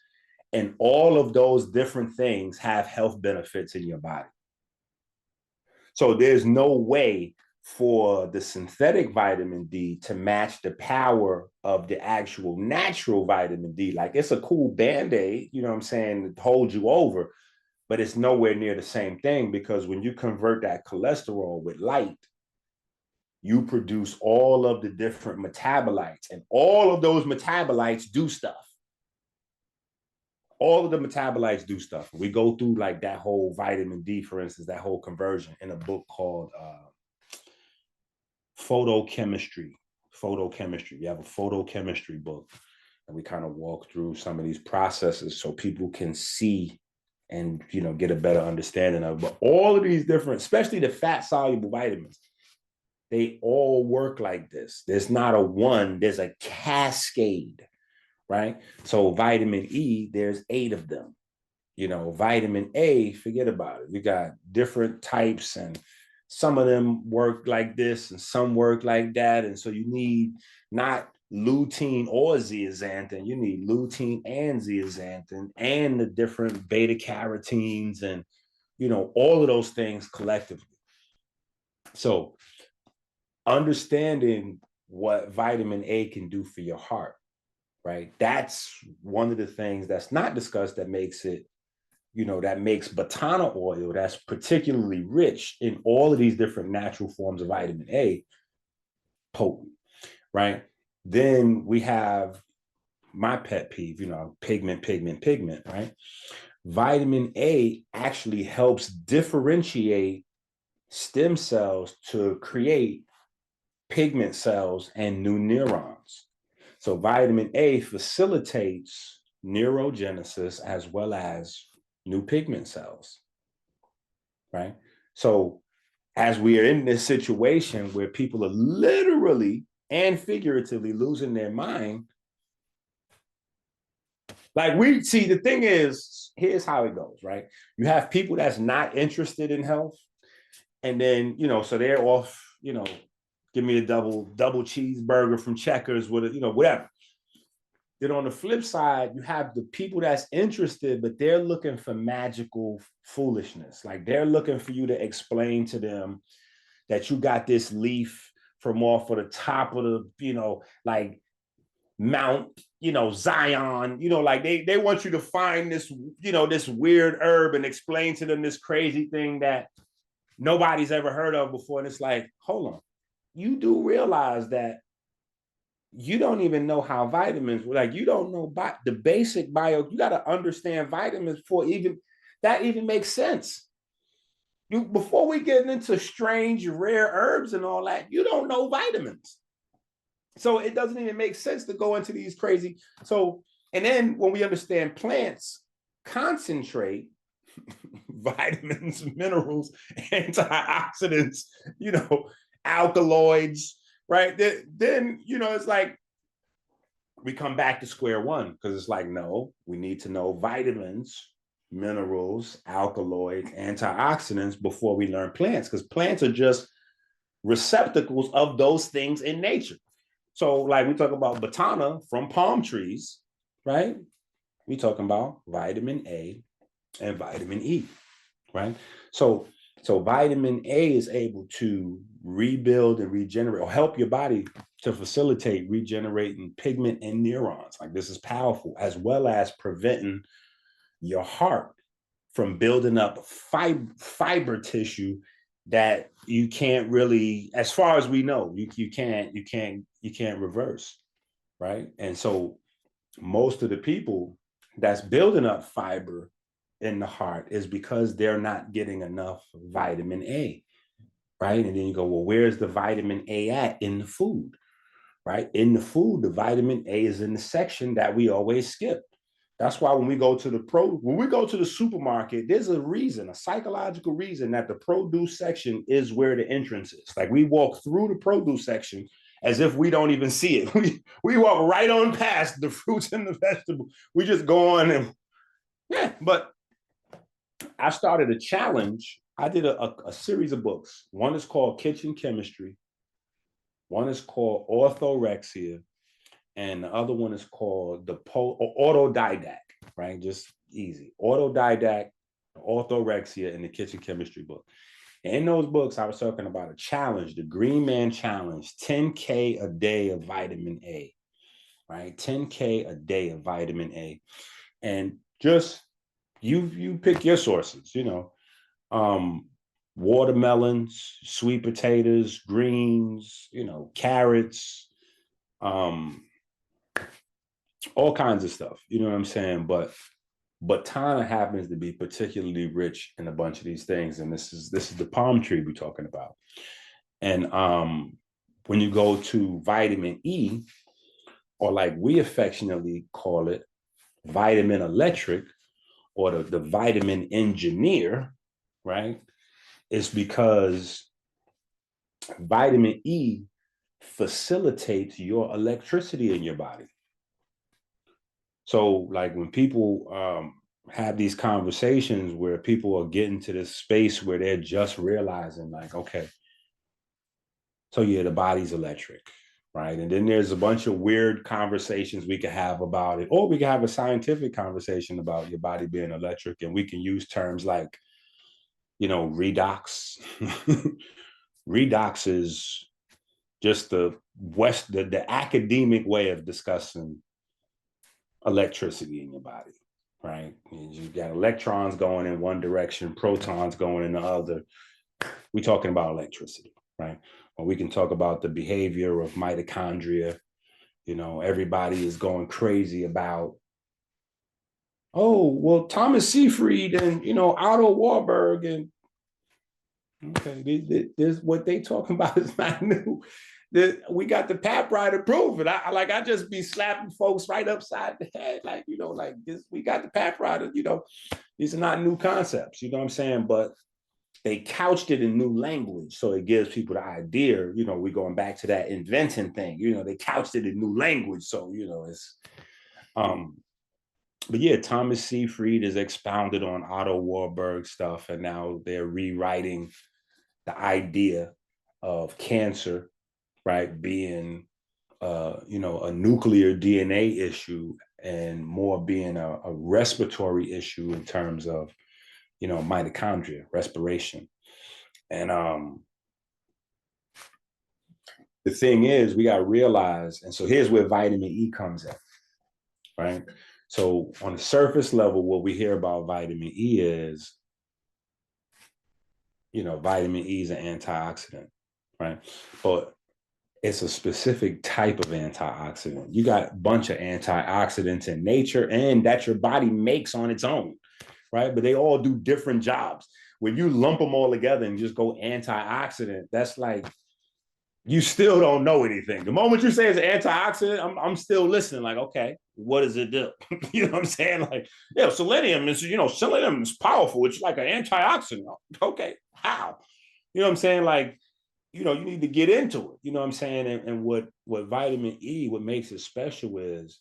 and all of those different things have health benefits in your body. So there's no way for the synthetic vitamin D to match the power of the actual natural vitamin D. Like it's a cool band-aid, you know what I'm saying, to hold you over, but it's nowhere near the same thing because when you convert that cholesterol with light, you produce all of the different metabolites, and all of those metabolites do stuff. All of the metabolites do stuff. We go through like that whole vitamin D, for instance, that whole conversion in a book called Photochemistry. You have a photochemistry book, and we kind of walk through some of these processes so people can see and get a better understanding of. But all of these different, especially the fat soluble vitamins, they all work like this. There's not a one, there's a cascade, right? So vitamin E, there's 8 of them. Vitamin A, forget about it. We got different types, and some of them work like this and some work like that. And so you need not lutein or zeaxanthin, you need lutein and zeaxanthin and the different beta carotenes and, all of those things collectively. So understanding what vitamin A can do for your heart, right? That's one of the things that's not discussed that makes it, that makes Batana oil that's particularly rich in all of these different natural forms of vitamin A potent, right? Then we have my pet peeve, pigment, right? Vitamin A actually helps differentiate stem cells to create pigment cells and new neurons. So vitamin A facilitates neurogenesis as well as new pigment cells, right? So as we are in this situation where people are literally and figuratively losing their mind, like we see, the thing is, here's how it goes, right? You have people that's not interested in health, and then, so they're off, give me a double cheeseburger from Checkers with whatever. Then on the flip side, you have the people that's interested, but they're looking for magical foolishness. Like they're looking for you to explain to them that you got this leaf from off of the top of the, like Mount, Zion, like they want you to find this, this weird herb and explain to them this crazy thing that nobody's ever heard of before. And it's like, hold on, you do realize that you don't even know how vitamins, like you don't know the basic bio, you got to understand vitamins for even that even makes sense. You before we get into strange, rare herbs and all that, you don't know vitamins. So it doesn't even make sense to go into these crazy. So, and then when we understand plants concentrate vitamins, minerals, antioxidants, you know, alkaloids, right? Then you know, it's like we come back to square one because it's like, no, we need to know vitamins, minerals, alkaloids, antioxidants before we learn plants, because plants are just receptacles of those things in nature. So, like we talk about Batana from palm trees, right? We talking about vitamin A and vitamin E, right? So, so vitamin A is able to rebuild and regenerate or help your body to facilitate regenerating pigment and neurons. Like this is powerful, as well as preventing your heart from building up fiber tissue that you can't really, as far as we know, you can't reverse, right? And so most of the people that's building up fiber in the heart is because they're not getting enough vitamin A, right? And then you go, well, where's the vitamin A at in the food, right? In the food, the vitamin A is in the section that we always skip. That's why when we go to the supermarket, there's a reason, a psychological reason that the produce section is where the entrance is. Like we walk through the produce section as if we don't even see it. We walk right on past the fruits and the vegetables. We just go on and yeah. But I started a challenge. I did a series of books. One is called Kitchen Chemistry. One is called Orthorexia, and the other one is called the Autodidact, right? Just easy. Autodidact, Orthorexia, and the Kitchen Chemistry book. And in those books, I was talking about a challenge, the Green Man Challenge, 10K a day of vitamin A, right? 10K a day of vitamin A. And just you pick your sources, you know, watermelons, sweet potatoes, greens, you know, carrots, all kinds of stuff. You know what I'm saying? But Batana happens to be particularly rich in a bunch of these things, and this is the palm tree we're talking about. And when you go to vitamin E, or like we affectionately call it, vitamin electric, or the vitamin engineer, right? It's because vitamin E facilitates your electricity in your body. So, like when people have these conversations where people are getting to this space where they're just realizing, like, okay, so yeah, the body's electric, right? And then there's a bunch of weird conversations we could have about it, or we could have a scientific conversation about your body being electric, and we can use terms like, you know, redox. Redox is just the academic way of discussing electricity in your body, right? You got electrons going in one direction, protons going in the other. We're talking about electricity, right? Or we can talk about the behavior of mitochondria. You know, everybody is going crazy about, oh, well, Thomas Seyfried and, you know, Otto Warburg and, okay, this what they talking about is not new. We got the Pap Rider proof, and I just be slapping folks right upside the head, like, you know, like this. We got the Pap Rider, you know. These are not new concepts, you know what I'm saying? But they couched it in new language, so it gives people the idea. You know, we're going back to that inventing thing. You know, they couched it in new language, so you know it's. But yeah, Thomas Seyfried is expounded on Otto Warburg stuff, and now they're rewriting the idea of cancer, right, being you know, a nuclear DNA issue and more being a respiratory issue in terms of, you know, mitochondria, respiration. And the thing is, we got to realize, and so here's where vitamin E comes in, right? So on the surface level, what we hear about vitamin E is, you know, vitamin E is an antioxidant, right? But it's a specific type of antioxidant. You got a bunch of antioxidants in nature and that your body makes on its own, right? But they all do different jobs. when you lump them all together and just go antioxidant, that's like, you still don't know anything. The moment you say it's an antioxidant, I'm still listening. Like, okay, what does it do? You know what I'm saying? Like, yeah, selenium is, selenium is powerful. It's like an antioxidant. Okay, how? You know what I'm saying? Like, you need to get into it. You know what I'm saying? And what vitamin E, what makes it special is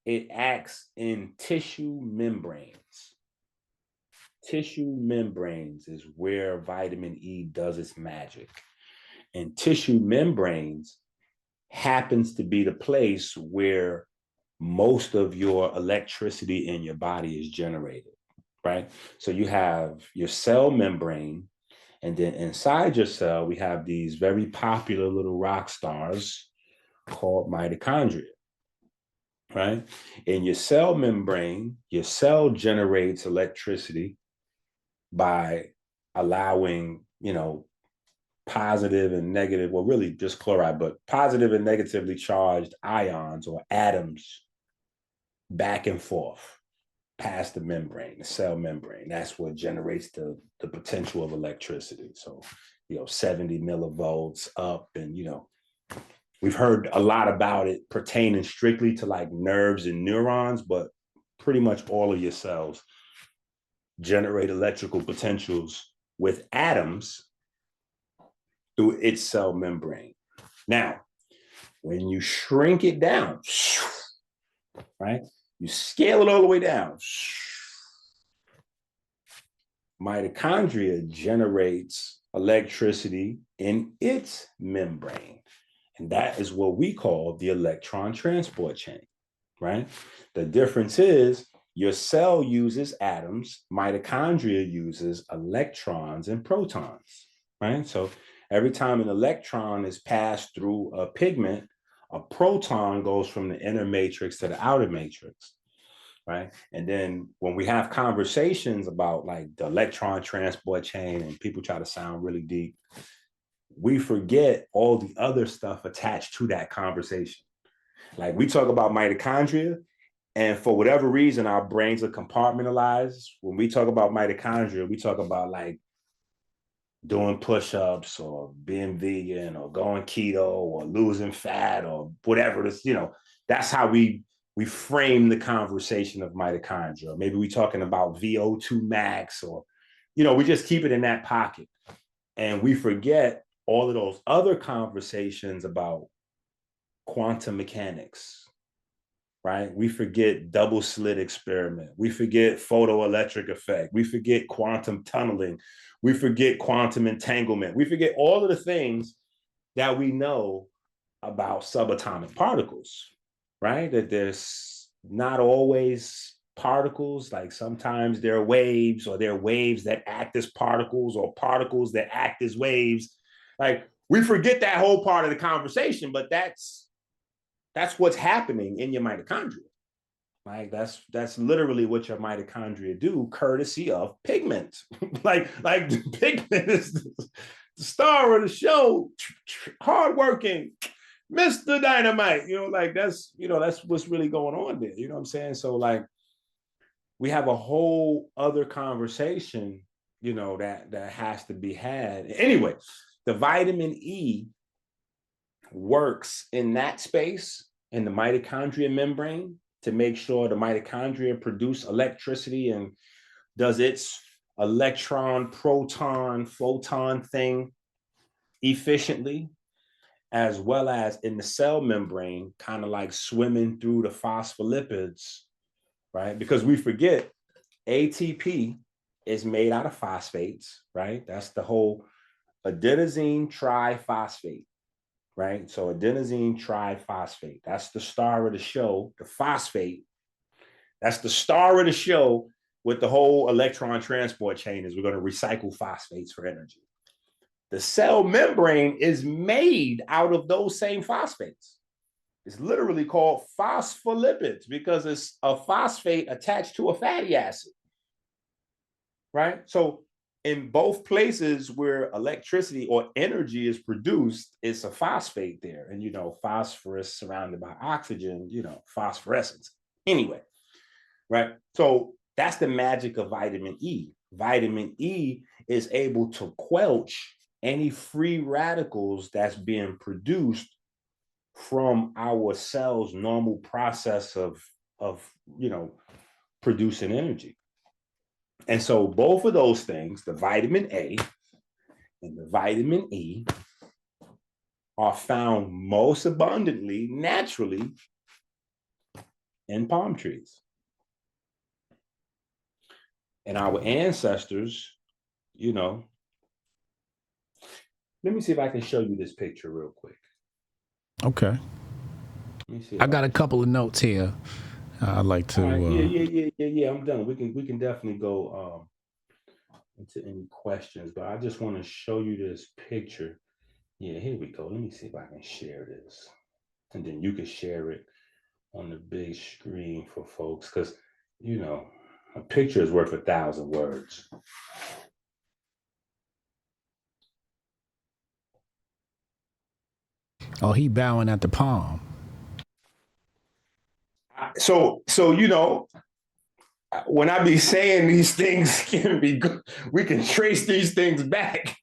it acts in tissue membranes. Tissue membranes is where vitamin E does its magic. And tissue membranes happens to be the place where most of your electricity in your body is generated, right? So you have your cell membrane, and then inside your cell, we have these very popular little rock stars called mitochondria, right? In your cell membrane, your cell generates electricity by allowing, positive and negative, well, really just chloride, but positive and negatively charged ions or atoms back and forth past the membrane, the cell membrane. That's what generates the potential of electricity. So, 70 millivolts up, and, we've heard a lot about it pertaining strictly to like nerves and neurons, but pretty much all of your cells generate electrical potentials with atoms through its cell membrane. Now, when you shrink it down, right, you scale it all the way down, mitochondria generates electricity in its membrane. And that is what we call the electron transport chain, right? The difference is your cell uses atoms, mitochondria uses electrons and protons, right? So every time an electron is passed through a pigment, a proton goes from the inner matrix to the outer matrix, right? And then when we have conversations about like the electron transport chain and people try to sound really deep, we forget all the other stuff attached to that conversation. Like we talk about mitochondria, and for whatever reason, our brains are compartmentalized. When we talk about mitochondria, we talk about like doing push-ups or being vegan or going keto or losing fat or whatever it is, that's how we frame the conversation of mitochondria. Maybe we're talking about VO2 max, or, we just keep it in that pocket. And we forget all of those other conversations about quantum mechanics, right? We forget double slit experiment. We forget photoelectric effect. We forget quantum tunneling. We forget quantum entanglement. We forget all of the things that we know about subatomic particles, right? That there's not always particles. Like sometimes there are waves, or there are waves that act as particles, or particles that act as waves. Like we forget that whole part of the conversation, but that's what's happening in your mitochondria. Like that's literally what your mitochondria do, courtesy of pigment. like pigment is the star of the show, hardworking, Mr. Dynamite. That's what's really going on there. You know what I'm saying? So like we have a whole other conversation, that has to be had. Anyway, the vitamin E works in that space in the mitochondria membrane to make sure the mitochondria produce electricity and does its electron, proton, photon thing efficiently, as well as in the cell membrane, kind of like swimming through the phospholipids, right? Because we forget ATP is made out of phosphates, right? That's the whole adenosine triphosphate, right? So adenosine triphosphate, that's the star of the show, the phosphate. That's the star of the show with the whole electron transport chain, is we're going to recycle phosphates for energy. The cell membrane is made out of those same phosphates. It's literally called phospholipids because it's a phosphate attached to a fatty acid, right? So in both places where electricity or energy is produced, it's a phosphate there. And, phosphorus surrounded by oxygen, phosphorescence. Anyway, right? So that's the magic of vitamin E. vitamin E is able to quench any free radicals that's being produced from our cells' normal process of producing energy. And so both of those things, the vitamin A and the vitamin E, are found most abundantly, naturally, in palm trees. And our ancestors, let me see if I can show you this picture real quick. Okay. Let me see. I got a couple of notes here. I'd like to. Right. Yeah. I'm done. We can definitely go into any questions, but I just want to show you this picture. Yeah, here we go. Let me see if I can share this, and then you can share it on the big screen for folks, because a picture is worth 1,000 words. Oh, he bowing at the palm. So when I be saying these things can be good, we can trace these things back.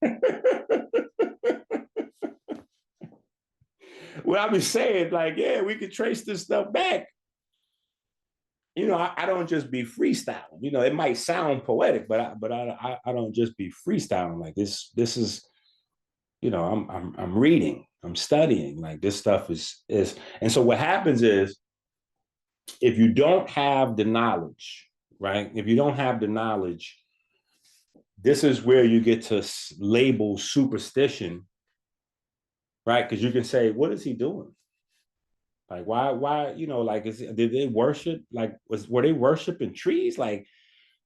When I be saying, like, yeah, we can trace this stuff back. I don't just be freestyling. It might sound poetic, but I don't just be freestyling. Like this is, I'm reading, I'm studying. Like this stuff is, and so what happens is, if you don't have the knowledge, right? If you don't have the knowledge, this is where you get to label superstition, right? Because you can say, what is he doing? Like, why, like, did they worship? Like, were they worshiping trees? Like,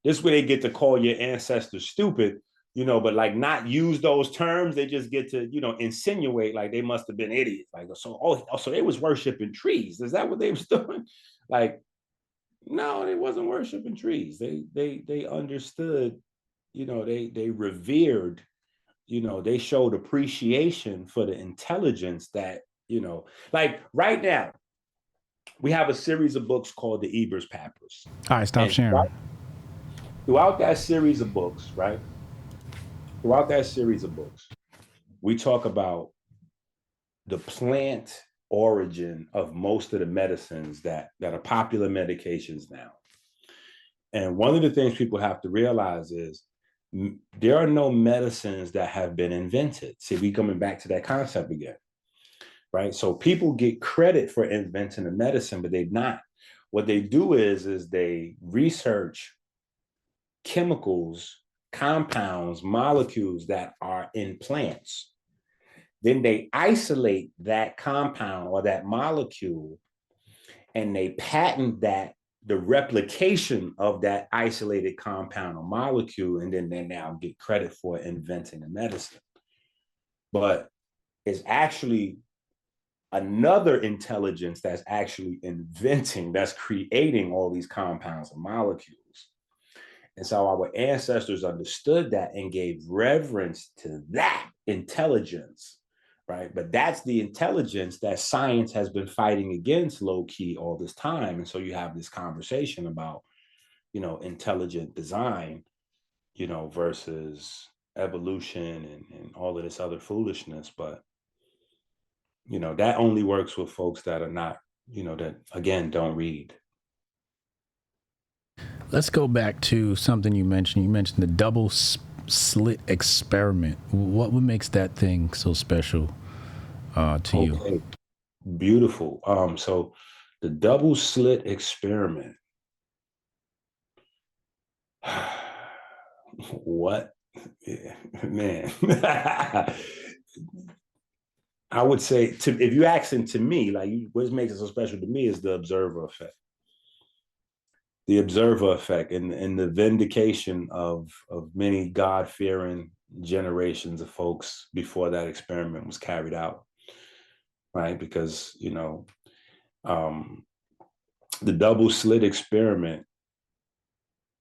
this is where they get to call your ancestors stupid, but like not use those terms. They just get to, insinuate like they must have been idiots. Like, so they was worshiping trees. Is that what they was doing? Like, no, they wasn't worshiping trees. They understood, they revered, they showed appreciation for the intelligence that, like right now, we have a series of books called the Ebers Papers. All right, stop And sharing. throughout that series of books, right? Throughout that series of books, we talk about the plant origin of most of the medicines that are popular medications now. And one of the things people have to realize is there are no medicines that have been invented. See, we coming back to that concept again, right? So people get credit for inventing a medicine, but they're not. What they do is they research chemicals, compounds, molecules that are in plants. Then they isolate that compound or that molecule, and they patent the replication of that isolated compound or molecule, and then they now get credit for inventing a medicine. But it's actually another intelligence that's actually inventing, that's creating all these compounds and molecules. And so our ancestors understood that and gave reverence to that intelligence, right? But that's the intelligence that science has been fighting against low key all this time. And so you have this conversation about, intelligent design, versus evolution and all of this other foolishness. But, that only works with folks that are not, that again, don't read. Let's go back to something you mentioned. You mentioned the double slit experiment. What makes that thing so special to you? Beautiful. So the double slit experiment. What? Yeah, man. I would say, if you asking to me, like, what makes it so special to me is the observer effect. The observer effect and the vindication of many God-fearing generations of folks before that experiment was carried out, right? Because the double slit experiment,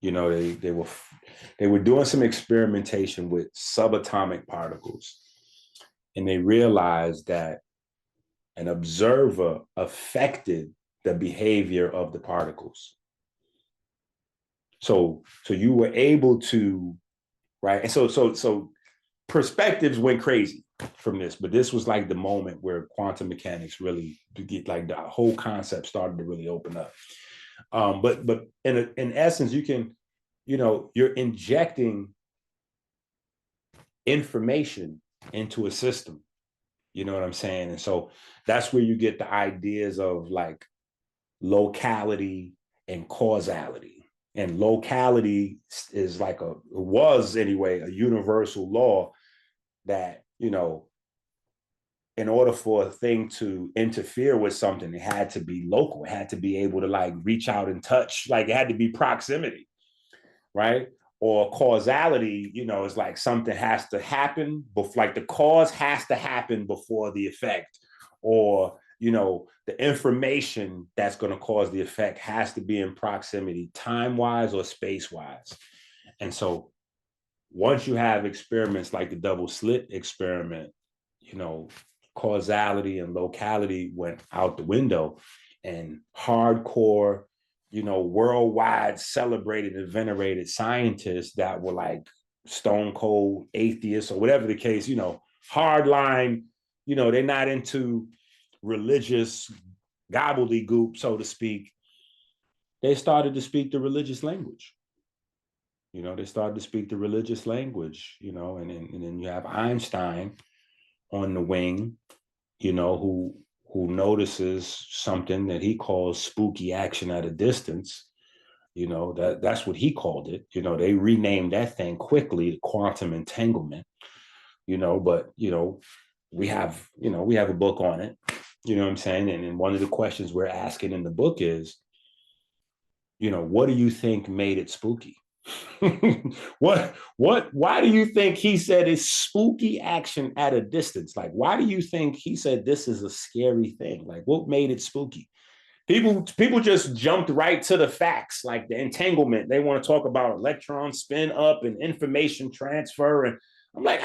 they were doing some experimentation with subatomic particles, and they realized that an observer affected the behavior of the particles. So you were able to, right? And so perspectives went crazy from this, but this was like the moment where quantum mechanics really get, like, the whole concept started to really open up. But in essence, you can, you're injecting information into a system. You know what I'm saying? And so that's where you get the ideas of like locality and causality. And locality is like was anyway, a universal law that, in order for a thing to interfere with something, it had to be local. It had to be able to like reach out and touch, like it had to be proximity, right? Or causality, is like something has to happen, but like the cause has to happen before the effect, or the information that's going to cause the effect has to be in proximity, time wise or space wise. And so once you have experiments like the double slit experiment, causality and locality went out the window, and hardcore, worldwide celebrated and venerated scientists that were like stone cold atheists or whatever the case, hardline, they're not into religious gobbledygook, so to speak. They started to speak the religious language. They started to speak the religious language, and then you have Einstein on the wing, who notices something that he calls spooky action at a distance. That's what he called it. They renamed that thing quickly quantum entanglement. But we have a book on it. You know what I'm saying? And one of the questions we're asking in the book is, what do you think made it spooky? Why do you think he said it's spooky action at a distance? Like, why do you think he said this is a scary thing? Like, what made it spooky? People just jumped right to the facts, like the entanglement. They want to talk about electron spin up and information transfer. And I'm like,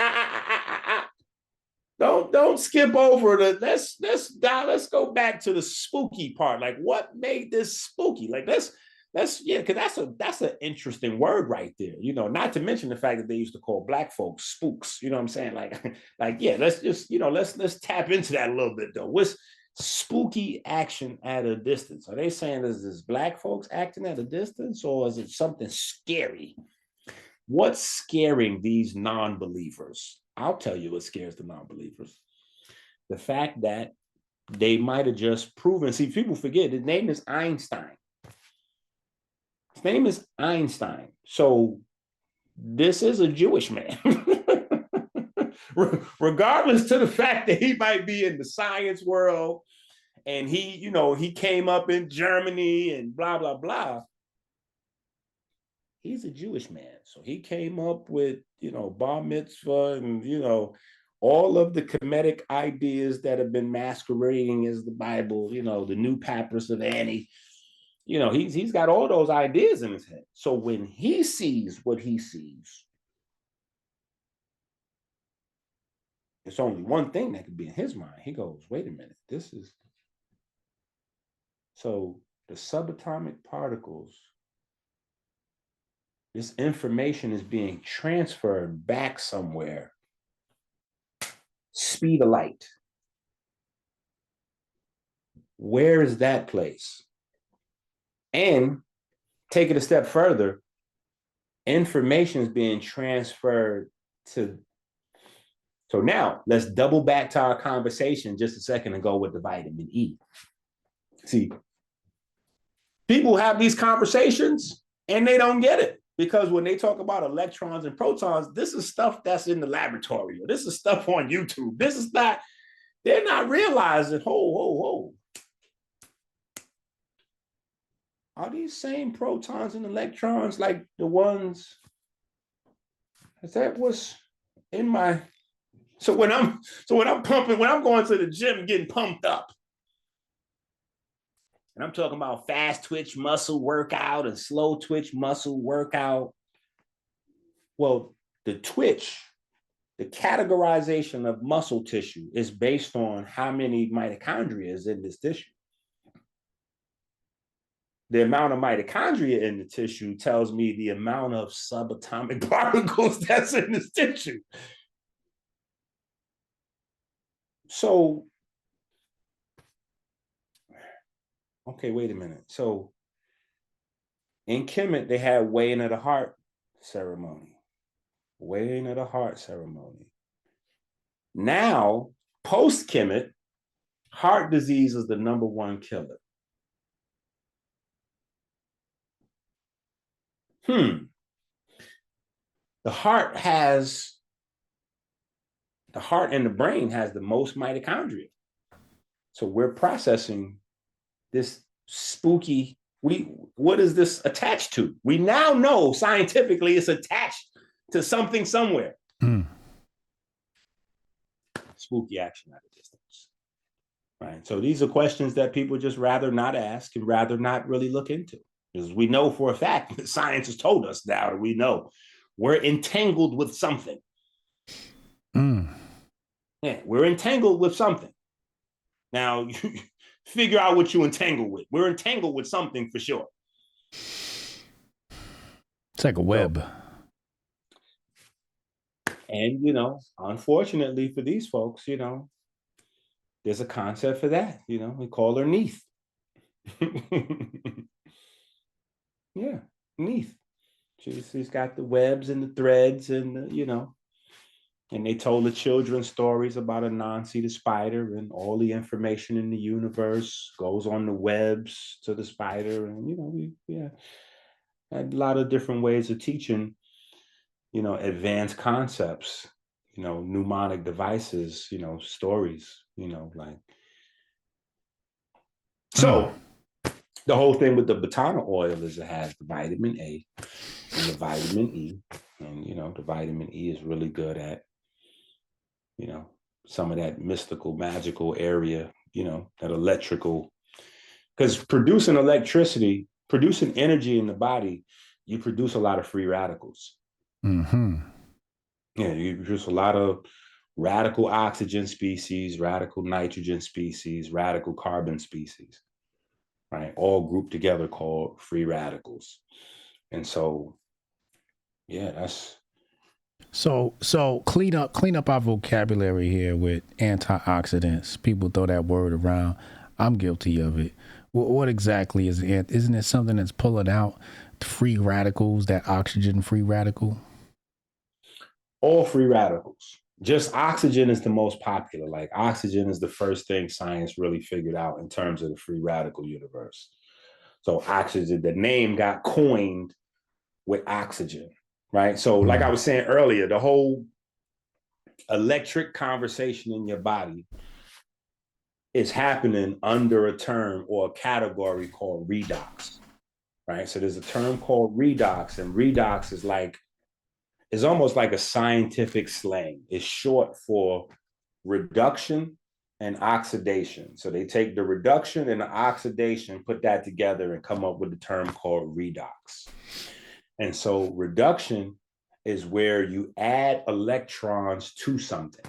don't skip over the let's go back to the spooky part. Like, what made this spooky? Like, yeah, because that's an interesting word right there. Not to mention the fact that they used to call black folks spooks. You know what I'm saying? Like yeah, let's just let's tap into that a little bit though. What's spooky action at a distance? Are they saying is this black folks acting at a distance, or is it something scary? What's scaring these non-believers? I'll tell you what scares the non-believers. The fact that they might have just proven. See, people forget his name is Einstein. His name is Einstein. So this is a Jewish man. Regardless to the fact that he might be in the science world and he came up in Germany and blah, blah, blah. He's a Jewish man. So he came up with, bar mitzvah and, all of the Kemetic ideas that have been masquerading as the Bible, the new papyrus of Annie. He's got all those ideas in his head. So when he sees what he sees, it's only one thing that could be in his mind. He goes, wait a minute, so the subatomic particles, this information is being transferred back somewhere. Speed of light. Where is that place? And take it a step further, information is being transferred to. So now let's double back to our conversation just a second and go with the vitamin E. See, people have these conversations and they don't get it, because when they talk about electrons and protons, this is stuff that's in the laboratory, or this is stuff on YouTube. This is not, they're not realizing, whoa. Are these same protons and electrons like the ones that was in my, so when I'm pumping, when I'm going to the gym getting pumped up, and I'm talking about fast twitch muscle workout and slow twitch muscle workout. Well, the twitch, the categorization of muscle tissue is based on how many mitochondria is in this tissue. the amount of mitochondria in the tissue tells me the amount of subatomic particles that's in this tissue. So, okay, wait a minute. So in Kemet, they had weighing of the heart ceremony. Weighing of the heart ceremony. Now, post Kemet, heart disease is the #1 killer. The heart and the brain has the most mitochondria. So we're processing this spooky, what is this attached to? We now know scientifically it's attached to something somewhere. Spooky action at a distance. Right. So these are questions that people just rather not ask and rather not really look into. Because we know for a fact that science has told us now that we know we're entangled with something. Yeah, we're entangled with something. Now, you figure out what you entangle with. We're entangled with something for sure. It's like a web. And, unfortunately for these folks, there's a concept for that. We call her Neith. Yeah, Neith. She's got the webs and the threads and, and they told the children stories about Anansi the spider, and all the information in the universe goes on the webs to the spider. And, we had a lot of different ways of teaching, advanced concepts, mnemonic devices, stories, like. So the whole thing with the Batana oil is it has the vitamin A and the vitamin E. And, the vitamin E is really good at, some of that mystical, magical area, that electrical. Because producing electricity, producing energy in the body, you produce a lot of free radicals. Yeah, you produce a lot of radical oxygen species, radical nitrogen species, radical carbon species, right? All grouped together called free radicals. And so, yeah, that's. So clean up our vocabulary here with antioxidants. People throw that word around. I'm guilty of it. What exactly is it? Isn't it something that's pulling out free radicals, that oxygen free radical? All free radicals. Just oxygen is the most popular. Like oxygen is the first thing science really figured out in terms of the free radical universe. So oxygen, the name got coined with oxygen, right? So like I was saying earlier, the whole electric conversation in your body is happening under a term or a category called redox, right? So there's a term called redox, and redox is almost like a scientific slang. It's short for reduction and oxidation. So they take the reduction and the oxidation, put that together and come up with the term called redox. And so reduction is where you add electrons to something.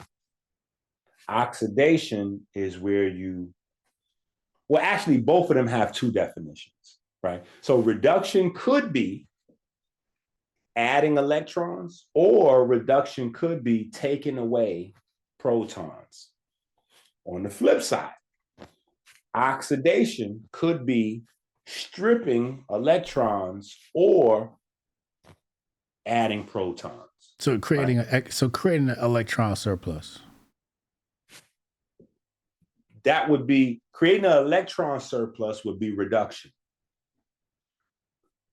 Oxidation is where actually both of them have two definitions, right? So reduction could be adding electrons, or reduction could be taking away protons. On the flip side, oxidation could be stripping electrons or adding protons. So creating an electron surplus. That would be creating an electron surplus would be reduction.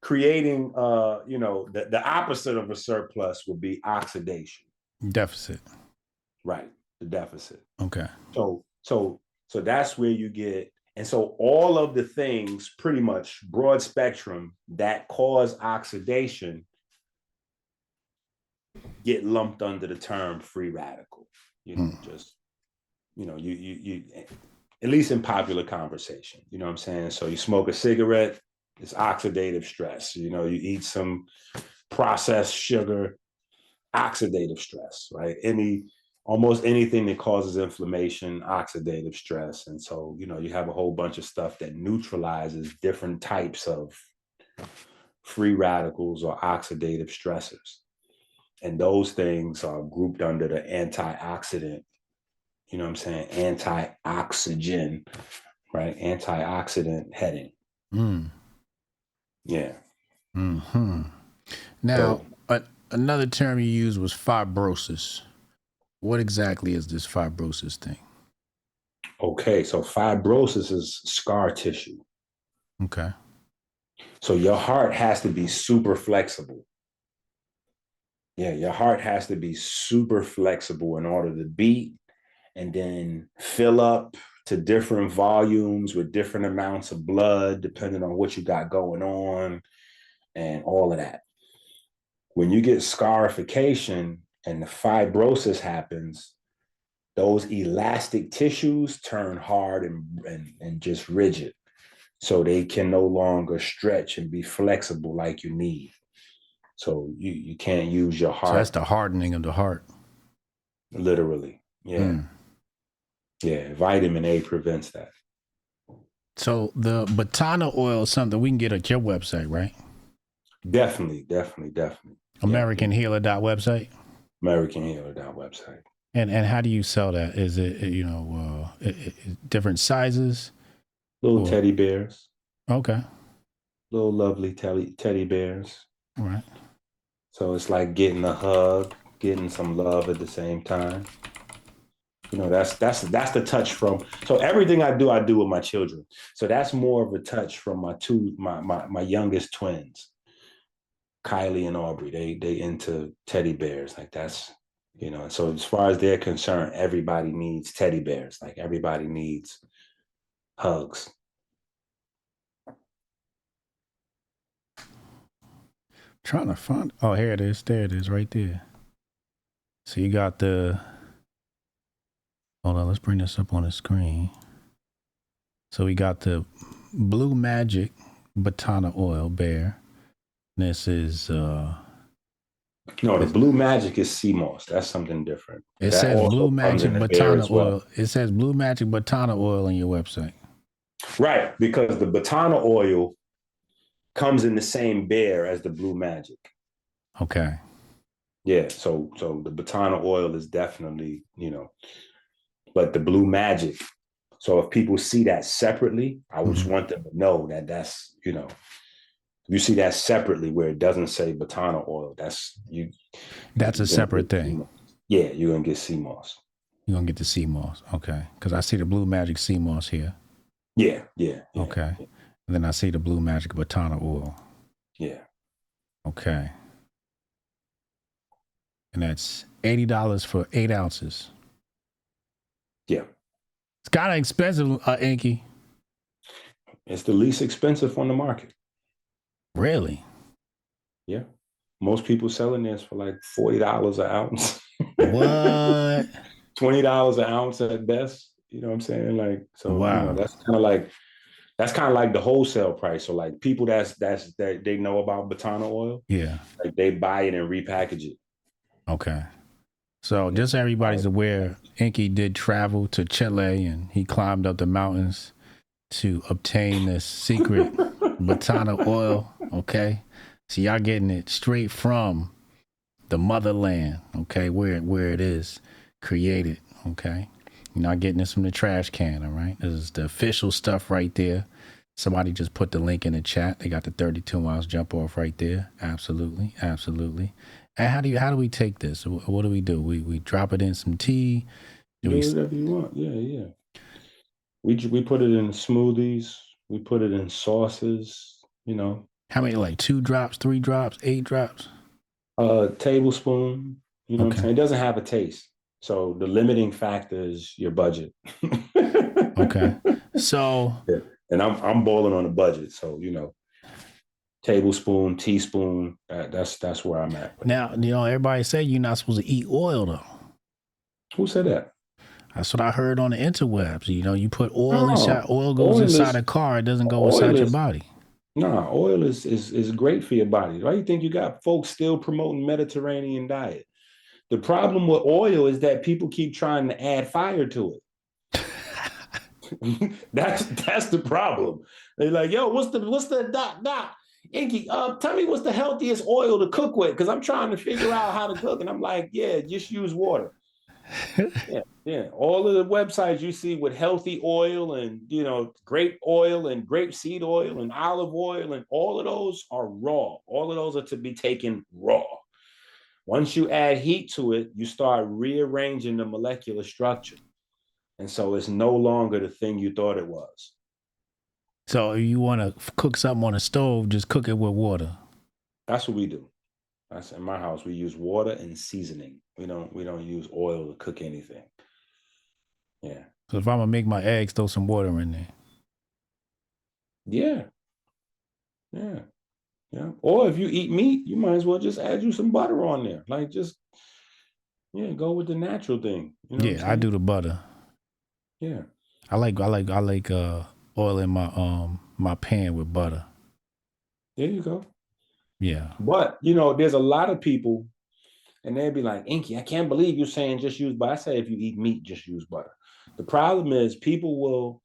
Creating the opposite of a surplus would be oxidation. Deficit. Right. The deficit. Okay. So that's where you get, and so all of the things pretty much broad spectrum that cause oxidation get lumped under the term free radical. You at least in popular conversation, you know what I'm saying? So you smoke a cigarette, it's oxidative stress. You eat some processed sugar, oxidative stress, right? almost anything that causes inflammation, oxidative stress. And so, you know, you have a whole bunch of stuff that neutralizes different types of free radicals or oxidative stressors. And those things are grouped under the antioxidant, you know what I'm saying? Antioxygen, right? Antioxidant heading. Yeah. Mm-hmm. Now, another term you used was fibrosis. What exactly is this fibrosis thing? Okay, so fibrosis is scar tissue. Okay. So your heart has to be super flexible. Yeah, your heart has to be super flexible in order to beat and then fill up to different volumes with different amounts of blood, depending on what you got going on and all of that. When you get scarification and the fibrosis happens, those elastic tissues turn hard and just rigid. So they can no longer stretch and be flexible like you need. So you can't use your heart. So that's the hardening of the heart. Literally. Yeah. Yeah. Vitamin A prevents that. So the Batana oil is something we can get at your website, right? Definitely. American Healer website? American Healer website. And how do you sell that? Is it, you know, different sizes? Little teddy bears. Okay. Little lovely teddy bears. All right. So it's like getting a hug, getting some love at the same time. You know, that's the touch from. So everything I do with my children. So that's more of a touch from my youngest twins, Kylie and Aubrey. They into teddy bears. Like that's, you know. So as far as they're concerned, everybody needs teddy bears. Like everybody needs hugs. Trying to find. Oh, here it is. There it is, right there. So you got the. Hold on, let's bring this up on the screen. So we got the Blue Magic Batana Oil Bear. This is no, the Blue Magic is sea moss. That's something different. It says Blue Magic Batana Oil. It says Blue Magic Batana Oil on your website. Right, because the Batana oil comes in the same bear as the Blue Magic. Okay. Yeah, so the Batana oil is definitely, you know, but the Blue Magic. So if people see that separately, I just want them to know that that's, you know, you see that separately where it doesn't say Batana oil. That's a separate thing. Yeah, you're gonna get sea moss. You're gonna get the sea moss, okay? Because I see the Blue Magic sea moss here. Yeah. Okay. Yeah. And then I see the Blue Magic Batana oil. Yeah. Okay. And that's $80 for 8 ounces. Yeah. It's kind of expensive, EnQi. It's the least expensive on the market. Really? Yeah. Most people selling this for like $40 an ounce. What? $20 an ounce at best. You know what I'm saying? Like, so wow. You know, that's kind of like the wholesale price. So like people that they know about Batana oil. Yeah. Like they buy it and repackage it. Okay. So just so everybody's aware, EnQi did travel to Chile and he climbed up the mountains to obtain this secret Batana oil. Okay. So y'all getting it straight from the motherland. Okay. Where it is created. Okay. You're not getting this from the trash can. All right. This is the official stuff right there. Somebody just put the link in the chat. They got the 32 ounce jump off right there. Absolutely. Absolutely. And how do we take this? What do? We drop it in some tea. Do whatever you want. Yeah. We put it in smoothies. We put it in sauces. You know. How many? Like 2 drops, 3 drops, 8 drops? Tablespoon. You know what I'm saying? It doesn't have a taste. So the limiting factor is your budget. Okay. So. Yeah. And I'm balling on a budget. So you know. Tablespoon, teaspoon. That's where I'm at. Now, you know, everybody say you're not supposed to eat oil, though. Who said that? That's what I heard on the interwebs. You know, you put oil inside. Oil goes inside a car. It doesn't go inside your body. Nah, oil is great for your body. Why do you think you got folks still promoting Mediterranean diet? The problem with oil is that people keep trying to add fire to it. That's the problem. They're like, yo, what's the doc? EnQi, tell me what's the healthiest oil to cook with? Because I'm trying to figure out how to cook. And I'm like, yeah, just use water. Yeah. All of the websites you see with healthy oil and grape oil and grapeseed oil and olive oil, and all of those are raw. All of those are to be taken raw. Once you add heat to it, you start rearranging the molecular structure. And so it's no longer the thing you thought it was. So if you want to cook something on a stove, just cook it with water. That's what we do. That's in my house. We use water and seasoning. We don't use oil to cook anything. Yeah. So if I'm gonna make my eggs, throw some water in there. Yeah. Or if you eat meat, you might as well just add you some butter on there. Like just go with the natural thing. I do the butter. Yeah. I like oil in my pan with butter. There you go. Yeah. But there's a lot of people, and they'd be like, EnQi, I can't believe you're saying just use butter. I say if you eat meat, just use butter. The problem is people will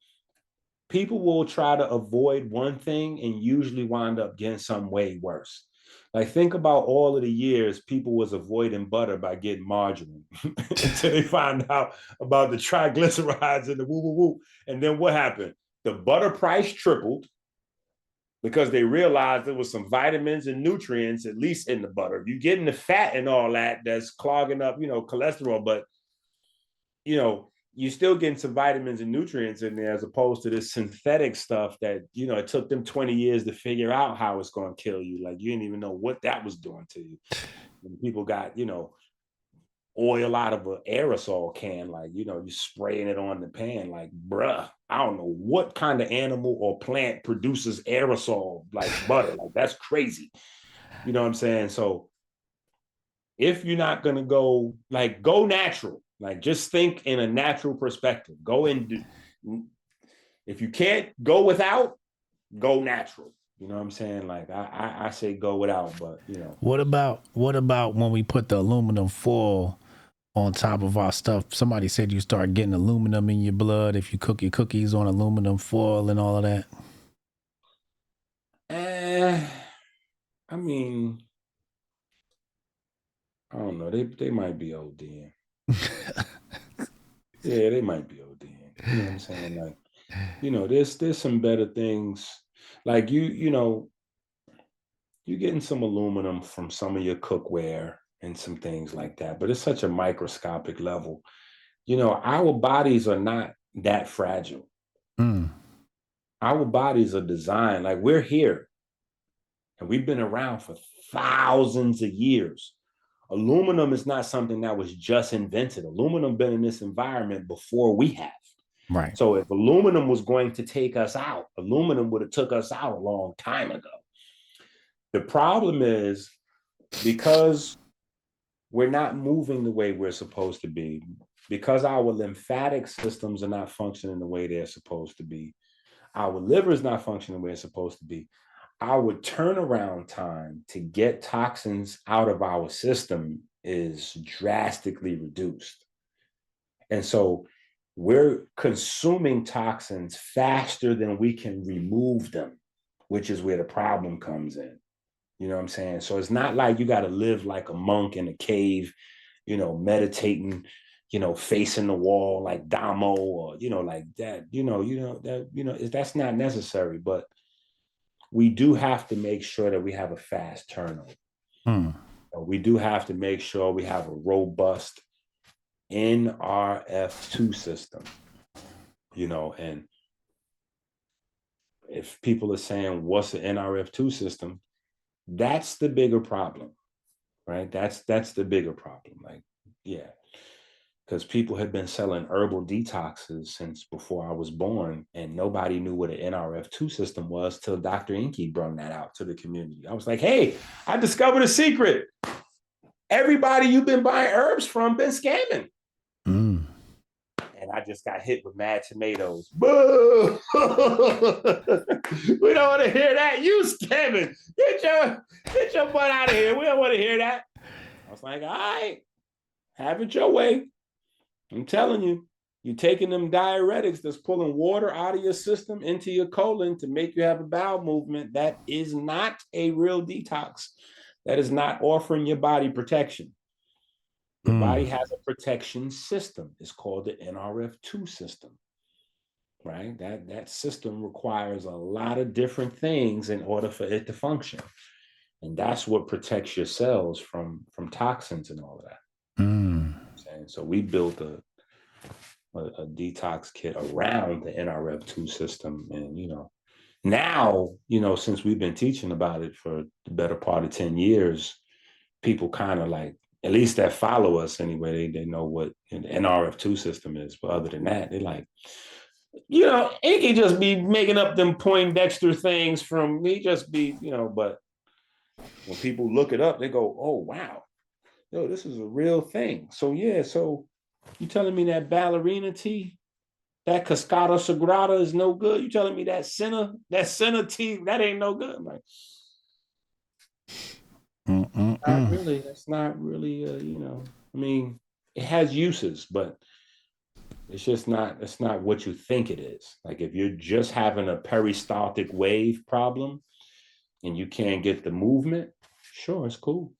try to avoid one thing and usually wind up getting something way worse. Like think about all of the years people was avoiding butter by getting margarine until they find out about the triglycerides and the woo. And then what happened? The butter price tripled because they realized there was some vitamins and nutrients, at least in the butter. You're getting the fat and all that that's clogging up, cholesterol, but you're still getting some vitamins and nutrients in there as opposed to this synthetic stuff that, it took them 20 years to figure out how it's going to kill you. Like you didn't even know what that was doing to you. And people got, oil out of an aerosol can, like, you're spraying it on the pan. Like, bruh, I don't know what kind of animal or plant produces aerosol like butter. Like, that's crazy. You know what I'm saying? So if you're not going to go natural, like just think in a natural perspective, if you can't go without, go natural. You know what I'm saying? Like I say go without, but What about when we put the aluminum foil on top of our stuff? Somebody said you start getting aluminum in your blood if you cook your cookies on aluminum foil and all of that. I mean, I don't know. They might be ODing. Yeah, they might be ODing. You know what I'm saying? Like, there's some better things. Like you're getting some aluminum from some of your cookware and some things like that, but it's such a microscopic level. Our bodies are not that fragile. Our bodies are designed, like we're here and we've been around for thousands of years. Aluminum is not something that was just invented. Aluminum been in this environment before we have. Right. So if aluminum was going to take us out, aluminum would have took us out a long time ago. The problem is because we're not moving the way we're supposed to be, because our lymphatic systems are not functioning the way they're supposed to be, our liver is not functioning the way it's supposed to be, our turnaround time to get toxins out of our system is drastically reduced. And so we're consuming toxins faster than we can remove them, which is where the problem comes in. You know what I'm saying? So it's not like you got to live like a monk in a cave, meditating, facing the wall like Damo or, like that, that's not necessary. But we do have to make sure that we have a fast turnover. We do have to make sure we have a robust NRF2 system, and if people are saying, what's the NRF2 system? That's the bigger problem, right? That's the bigger problem. Like, yeah, because people have been selling herbal detoxes since before I was born, and nobody knew what an NRF2 system was till Dr. EnQi brought that out to the community. I was like, hey, I discovered a secret. Everybody you've been buying herbs from been scamming. And I just got hit with mad tomatoes. Boo! We don't want to hear that. You scamming. Get your butt out of here. We don't want to hear that. I was like, all right. Have it your way. I'm telling you, you're taking them diuretics that's pulling water out of your system into your colon to make you have a bowel movement. That is not a real detox. That is not offering your body protection. Your body has a protection system. It's called the NRF2 system, right? That system requires a lot of different things in order for it to function. And that's what protects your cells from toxins and all of that. And so we built a detox kit around the NRF2 system. And, now, since we've been teaching about it for the better part of 10 years, people kind of like, at least that follow us anyway, they know what an NRF2 system is. But other than that, they're like, it can just be making up them Poindexter things from me, just be, but when people look it up, they go, oh, wow, this is a real thing. So, yeah, so you telling me that ballerina tea, that Cascada Sagrada is no good? You telling me that Senna tea, that ain't no good? I'm like, not really. That's not really, I mean, it has uses, but it's not what you think it is. Like if you're just having a peristaltic wave problem and you can't get the movement, sure, it's cool.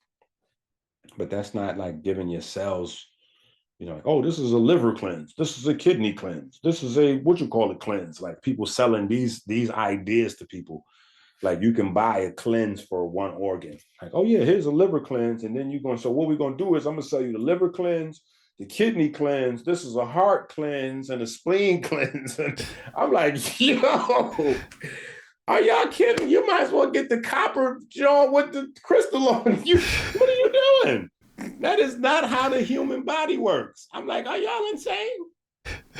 But that's not like giving your cells, like, oh, this is a liver cleanse. This is a kidney cleanse. This is a, cleanse. Like people selling these ideas to people. Like you can buy a cleanse for one organ. Like, oh yeah, here's a liver cleanse. And then you're going, so what we're going to do is I'm going to sell you the liver cleanse, the kidney cleanse. This is a heart cleanse and a spleen cleanse. And I'm like, yo, are y'all kidding? You might as well get the copper jar with the crystal on you. What are you doing? That is not how the human body works. I'm like, are y'all insane?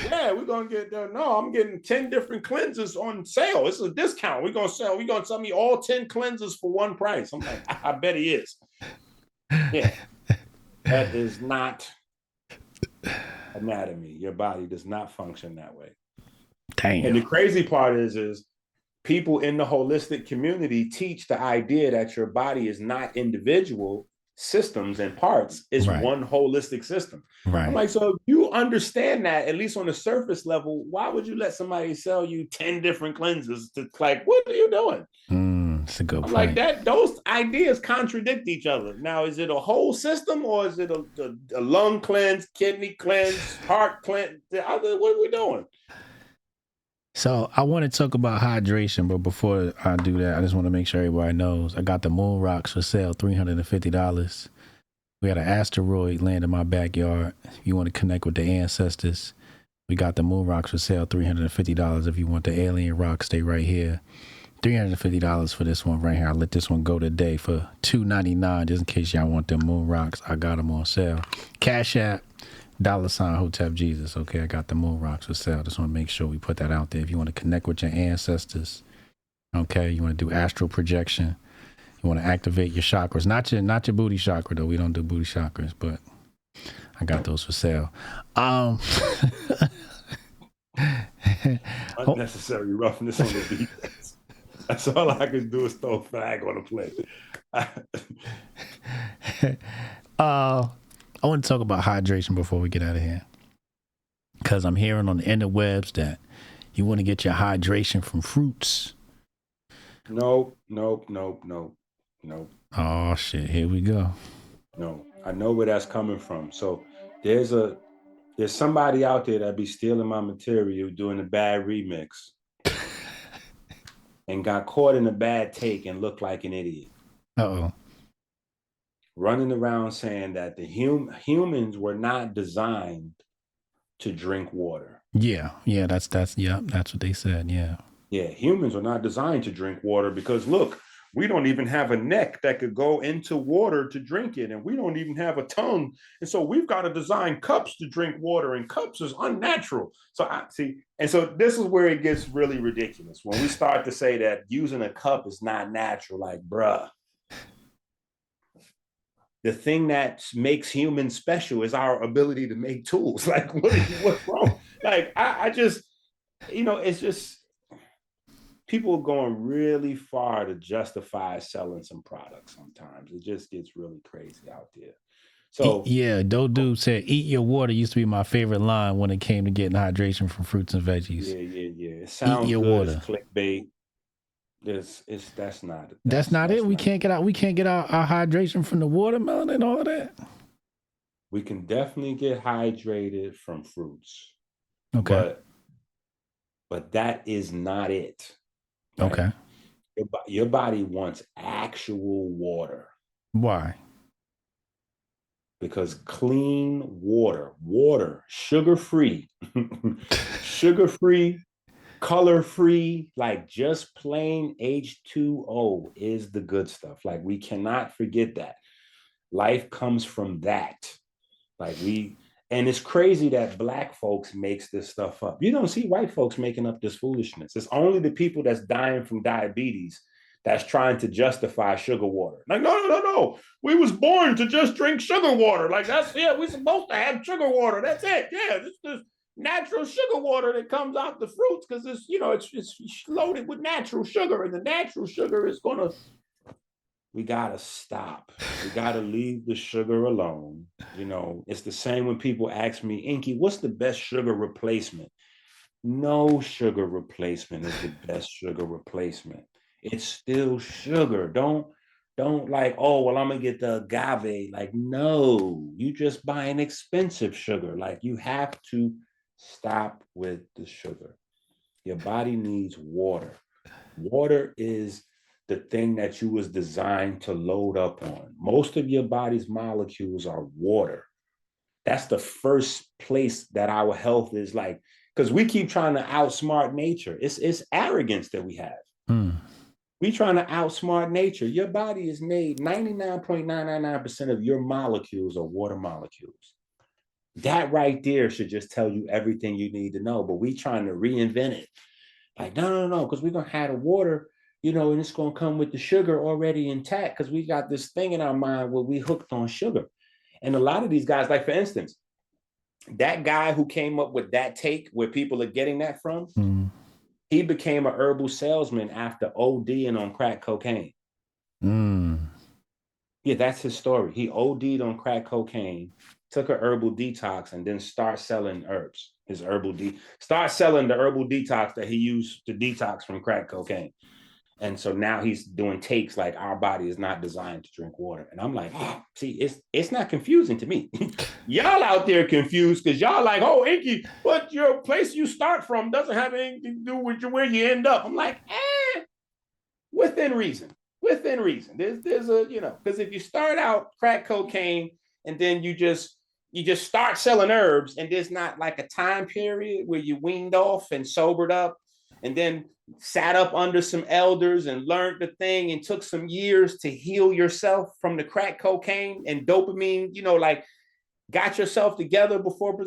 Yeah, we're gonna get there. No, I'm getting 10 different cleanses on sale. It's a discount. We're gonna sell me all 10 cleanses for one price. I'm like, I bet he is. Yeah. That is not anatomy. Your body does not function that way. Damn. And the crazy part is people in the holistic community teach the idea that your body is not individual systems and parts, is right. one holistic system. Right. I'm like, so you understand that, at least on the surface level, why would you let somebody sell you 10 different cleanses? To like, what are you doing? That's a good point. Like that, those ideas contradict each other. Now, is it a whole system or is it a lung cleanse, kidney cleanse, heart cleanse? What are we doing? So I want to talk about hydration, but before I do that, I just want to make sure everybody knows I got the moon rocks for sale, $350. We had an asteroid land in my backyard. If you want to connect with the ancestors, we got the moon rocks for sale, $350. If you want the alien rock, stay right here. $350 for this one right here. I let this one go today for $299, just in case y'all want them moon rocks. I got them on sale. Cash App, $ Hotep Jesus. Okay, I got the moon rocks for sale. Just want to make sure we put that out there. If you want to connect with your ancestors, okay, you want to do astral projection, you want to activate your chakras, not your booty chakra though. We don't do booty chakras, but I got those for sale. Unnecessary roughness on the defense. That's all I can do is throw a flag on a plate. I want to talk about hydration before we get out of here, because I'm hearing on the interwebs that you want to get your hydration from fruits. Nope. Oh shit! Here we go. No, I know where that's coming from. So there's somebody out there that be stealing my material, doing a bad remix, and got caught in a bad take and looked like an idiot. Uh-oh. Running around saying that the humans were not designed to drink water. Yeah, that's what they said. Yeah, humans are not designed to drink water because look, we don't even have a neck that could go into water to drink it, and we don't even have a tongue, and so we've got to design cups to drink water, and cups is unnatural. So I see, and so this is where it gets really ridiculous when we start to say that using a cup is not natural. Like, bruh. The thing that makes humans special is our ability to make tools. Like, what's wrong? Like, I just, it's just, people are going really far to justify selling some products sometimes. It just gets really crazy out there. So Yeah, Doe said, "Eat your water" used to be my favorite line when it came to getting hydration from fruits and veggies. yeah. It Eat sounds your good. It's water. clickbait. It's that's not That's not it. that's We not. can't get out. We can't get our hydration from the watermelon and all of that. We can definitely get hydrated from fruits, Okay. but that is not it, right? Okay. Your body wants actual water Why? because clean water, sugar free, sugar free, color free, like just plain H2O is the good stuff. Like we cannot forget that. Life comes from that. Like and it's crazy that black folks makes this stuff up. You don't see white folks making up this foolishness. It's only the people that's dying from diabetes that's trying to justify sugar water. Like, no. We was born to just drink sugar water. Like we're supposed to have sugar water. That's it. Yeah, this natural sugar water that comes out the fruits because it's loaded with natural sugar, and the natural sugar is gonna. We gotta stop. We gotta leave the sugar alone. It's the same when people ask me, EnQi, what's the best sugar replacement? No sugar replacement is the best sugar replacement. It's still sugar. Don't like, oh, well, I'm gonna get the agave. Like, no, you just buy an expensive sugar. Like, you have to stop with the sugar. Your body needs water. Water is the thing that you was designed to load up on. Most of your body's molecules are water. That's the first place that our health is like, because we keep trying to outsmart nature. It's arrogance that we have. We trying to outsmart nature. Your body is made 99.999% of your molecules are water molecules. That right there should just tell you everything you need to know. But we trying to reinvent it. Like, no, because we're gonna have the water, and it's gonna come with the sugar already intact because we got this thing in our mind where we hooked on sugar. And a lot of these guys, like for instance, that guy who came up with that take where people are getting that from, he became a herbal salesman after ODing on crack cocaine. Yeah, that's his story. He OD'd on crack cocaine, took a herbal detox, and then start selling herbs. Start selling the herbal detox that he used to detox from crack cocaine. And so now he's doing takes like our body is not designed to drink water. And I'm like, see, it's not confusing to me. Y'all out there confused because y'all like, oh, EnQi, but your place you start from doesn't have anything to do with where you end up. I'm like, within reason. Within reason. There's a, because if you start out crack cocaine and then you just start selling herbs and there's not like a time period where you weaned off and sobered up and then sat up under some elders and learned the thing and took some years to heal yourself from the crack cocaine and dopamine, like got yourself together before.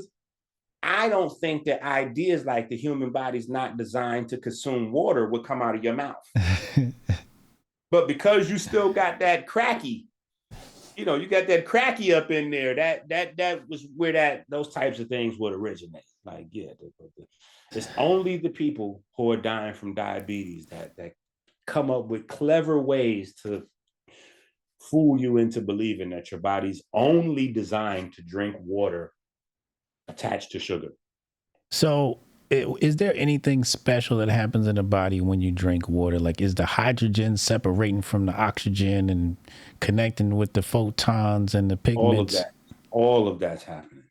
I don't think that ideas like the human body's not designed to consume water would come out of your mouth. But because you still got that cracky, you got that cracky up in there, that was where those types of things would originate. Like, yeah, it's only the people who are dying from diabetes that come up with clever ways to fool you into believing that your body's only designed to drink water attached to sugar. So, is there anything special that happens in the body when you drink water? Like, is the hydrogen separating from the oxygen and connecting with the photons and the pigments? All of that's happening.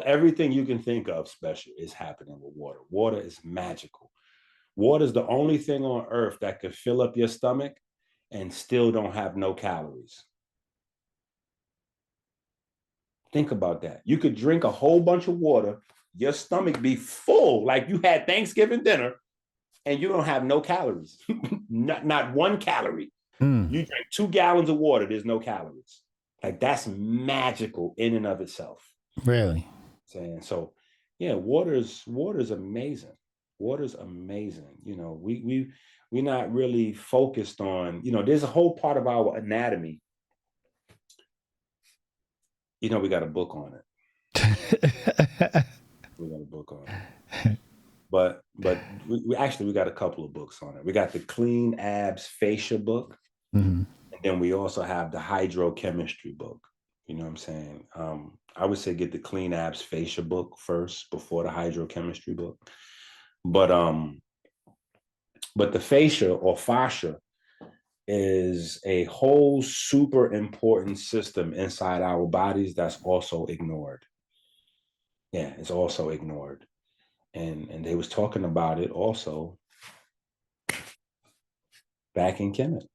Everything you can think of special is happening with water. Water is magical. Water is the only thing on earth that could fill up your stomach and still don't have no calories. Think about that. You could drink a whole bunch of water, your stomach be full, like you had Thanksgiving dinner, and you don't have no calories. not 1 calorie. You drink 2 gallons of water, there's no calories. Like that's magical in and of itself. Really? So, yeah, water's amazing. Water's amazing. We're not really focused on. There's a whole part of our anatomy. We got a book on it. We got a book on it. But we got a couple of books on it. We got the Clean Abs Fascia book, and then we also have the hydrochemistry book. You know what I'm saying? I would say get the Clean Abs Fascia book first before the hydrochemistry book. But the fascia or fascia is a whole super important system inside our bodies that's also ignored. Yeah, it's also ignored. And they was talking about it also back in KeMedicine.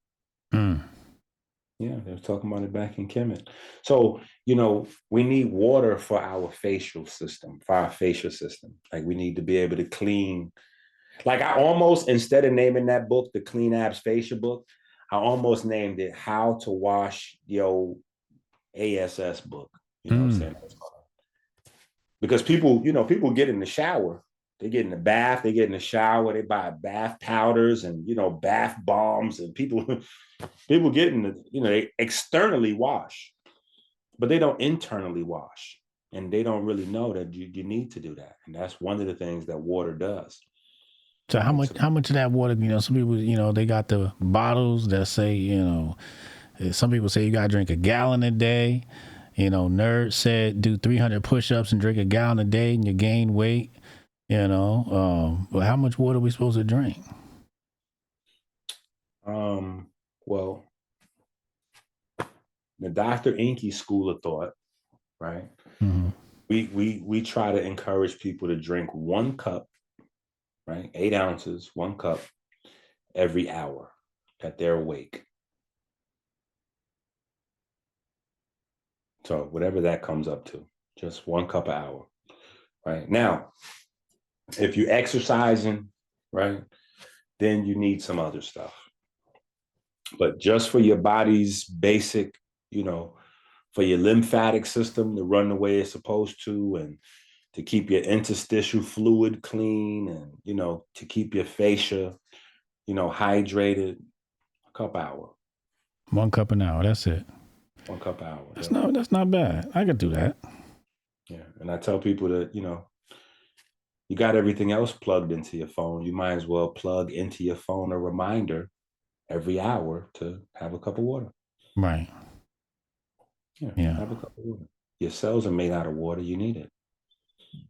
Mm. Yeah, they were talking about it back in KeMedicine. So, we need water for our facial system, for our facial system. Like we need to be able to clean. Like I almost, instead of naming that book, the Clean Abs Fascia book, I almost named it How to Wash Your ASS book. You know what I'm Mm. saying? Because people get in the shower, they get in the bath, they get in the shower, they buy bath powders and bath bombs, and people get in they externally wash, but they don't internally wash. And they don't really know that you need to do that. And that's one of the things that water does. So how much of that water, some people, they got the bottles that say, some people say you got to drink a gallon a day. Nerd said do 300 push-ups and drink a gallon a day and you gain weight. But how much water are we supposed to drink? Well, the Dr. EnQi school of thought, right? Mm-hmm. We try to encourage people to drink 1 cup, right? 8 ounces, 1 cup every hour that they're awake. So whatever that comes up to, just 1 cup an hour, right? Now, if you're exercising, right, then you need some other stuff. But just for your body's basic, for your lymphatic system to run the way it's supposed to, and to keep your interstitial fluid clean, and, to keep your fascia, hydrated, 1 cup an hour. 1 cup an hour. That's it. 1 cup an hour. That's not bad. I could do that. Yeah. And I tell people that, you got everything else plugged into your phone. You might as well plug into your phone a reminder every hour to have a cup of water. Right. Yeah. Have a cup of water. Your cells are made out of water. You need it.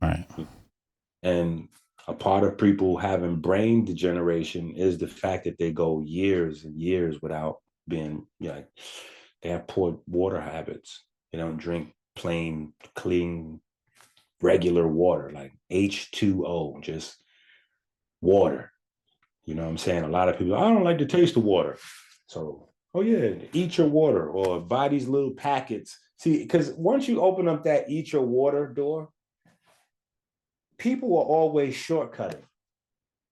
Right. And a part of people having brain degeneration is the fact that they go years and years without being, they have poor water habits. They don't drink plain, clean, regular water, like H2O, just water. You know what I'm saying? A lot of people, I don't like the taste of water. So, oh yeah, eat your water, or buy these little packets. See, because once you open up that eat your water door, people are always shortcutting.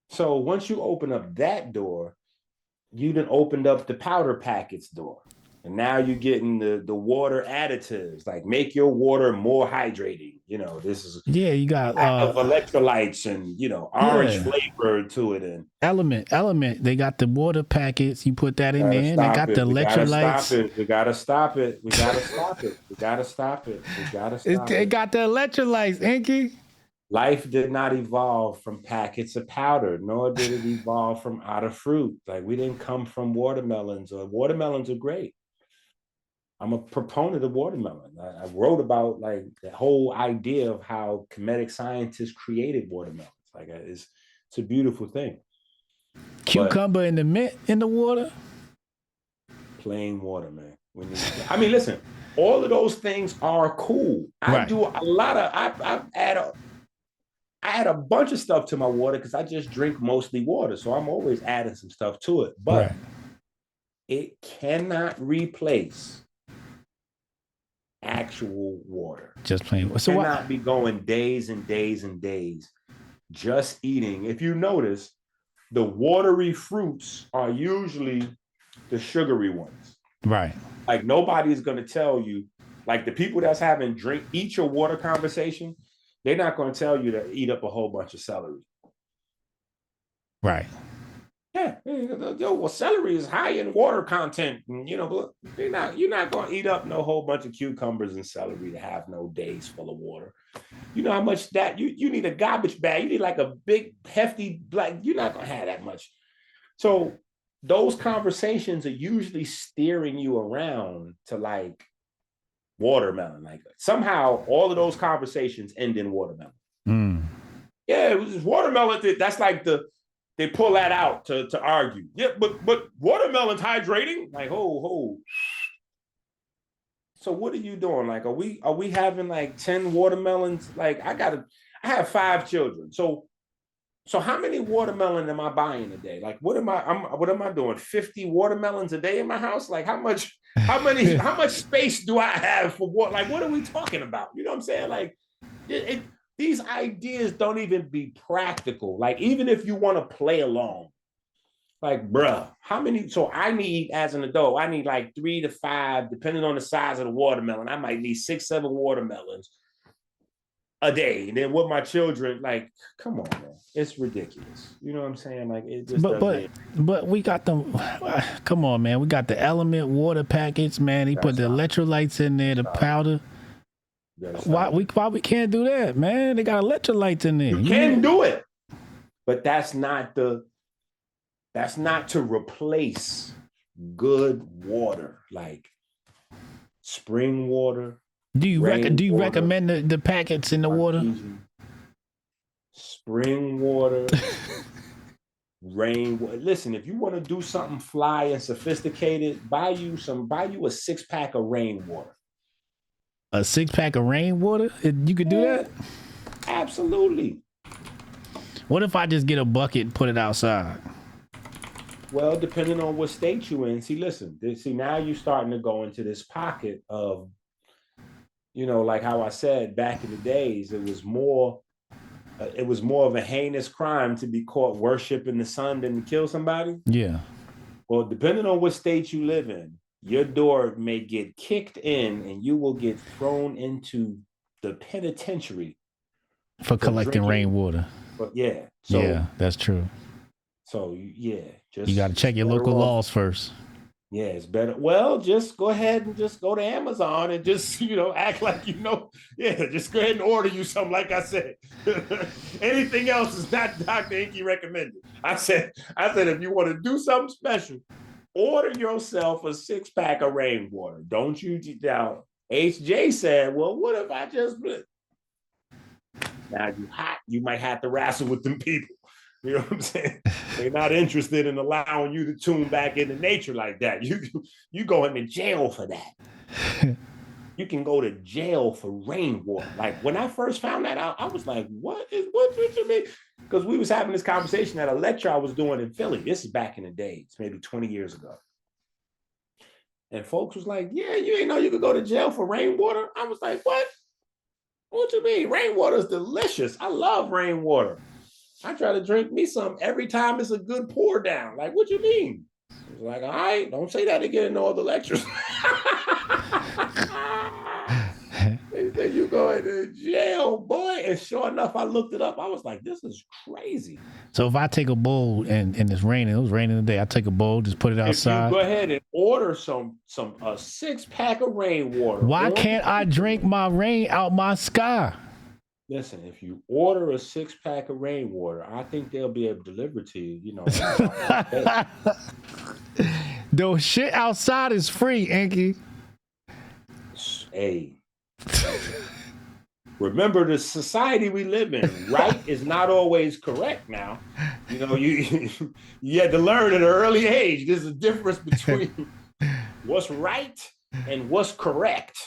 So once you open up that door, you done opened up the powder packets door. And now you're getting the water additives, like make your water more hydrating. This is you got lack of electrolytes and orange flavor to it. And element. They got the water packets. You put that in there, and they got the electrolytes. We gotta stop it. We gotta stop it. We gotta stop it. We gotta stop it. They got the electrolytes, EnQi. Life did not evolve from packets of powder, nor did it evolve from out of fruit. Like we didn't come from watermelons, or watermelons are great. I'm a proponent of watermelon. I wrote about like the whole idea of how comedic scientists created watermelons. Like it's a beautiful thing. Cucumber in the mint in the water. Plain water, man. Listen, all of those things are cool. I do a lot of. I add a bunch of stuff to my water because I just drink mostly water, so I'm always adding some stuff to it. But it cannot replace actual water. Just plain. You cannot be going days and days and days just eating. If you notice, the watery fruits are usually the sugary ones. Right. Like nobody's going to tell you, like the people that's having eat your water conversation, they're not going to tell you to eat up a whole bunch of celery. Right. Yeah. Well, celery is high in water content. But you're not going to eat up no whole bunch of cucumbers and celery to have no days full of water. You know how much that you need a garbage bag. You need like a big, hefty, you're not going to have that much. So those conversations are usually steering you around to like watermelon. Like somehow all of those conversations end in watermelon. Mm. Yeah, it was just watermelon. That's like they pull that out to argue. Yeah, but watermelon's hydrating. Like, ho. So what are you doing? Like, are we having like 10 watermelons? Like, I have 5 children. So how many watermelon am I buying a day? Like, what am I doing? 50 watermelons a day in my house? Like, how much space do I have for what? Like, what are we talking about? You know what I'm saying? Like, these ideas don't even be practical. Like, even if you want to play along, like, bruh, how many? So I need, as an adult, I need like 3 to 5, depending on the size of the watermelon. I might need 6, 7 watermelons a day. And then with my children, like, come on, man, it's ridiculous. You know what I'm saying? Like, it just but we got them. Come on, man, we got the element water packets, man. He put the electrolytes in there, the powder. Why we can't do that, man? They got electrolytes in there. You can do it, but that's not to replace good water, like spring water. Do you recommend the packets in the water? Spring water, rainwater. Listen, if you want to do something fly and sophisticated, buy you a 6-pack of rainwater. A 6-pack of rainwater? You could do that? Absolutely. What if I just get a bucket and put it outside? Well, depending on what state you're in. See, listen. Now you're starting to go into this pocket of, like how I said back in the days, it was more of a heinous crime to be caught worshiping the sun than to kill somebody. Yeah. Well, depending on what state you live in, your door may get kicked in and you will get thrown into the penitentiary for collecting rainwater. But yeah. Yeah, that's true. So yeah, you got to check your local laws first. Yeah, it's better. Well, just go ahead and just go to Amazon and just, act like Yeah, just go ahead and order you something, like I said. Anything else is not Dr. EnQi recommended. I said, if you want to do something special, order yourself a 6-pack of rainwater. Don't you now? HJ said, well, what if I just... Now you hot, you might have to wrestle with them people. You know what I'm saying? They're not interested in allowing you to tune back into nature like that. You go into jail for that. You can go to jail for rainwater. Like, when I first found that out, I was like, what you mean? Because we was having this conversation at a lecture I was doing in Philly. This is back in the days, maybe 20 years ago. And folks was like, yeah, you ain't know you could go to jail for rainwater? I was like, what? What you mean? Rainwater is delicious. I love rainwater. I try to drink me some every time it's a good pour down. Like, what you mean? It's like, all right, don't say that again in no other lectures. They said, you going to jail, boy. And sure enough, I looked it up. I was like, this is crazy. So if I take a bowl and it's raining, it was raining today, I take a bowl, just put it outside. If you go ahead and order a 6-pack of rainwater. Why can't I drink my rain out my sky? Listen, if you order a 6-pack of rainwater, I think they'll be able to deliver to you, The shit outside is free, EnQi. Hey. Remember the society we live in. Right is not always correct now. You had to learn at an early age. There's a difference between what's right and what's correct.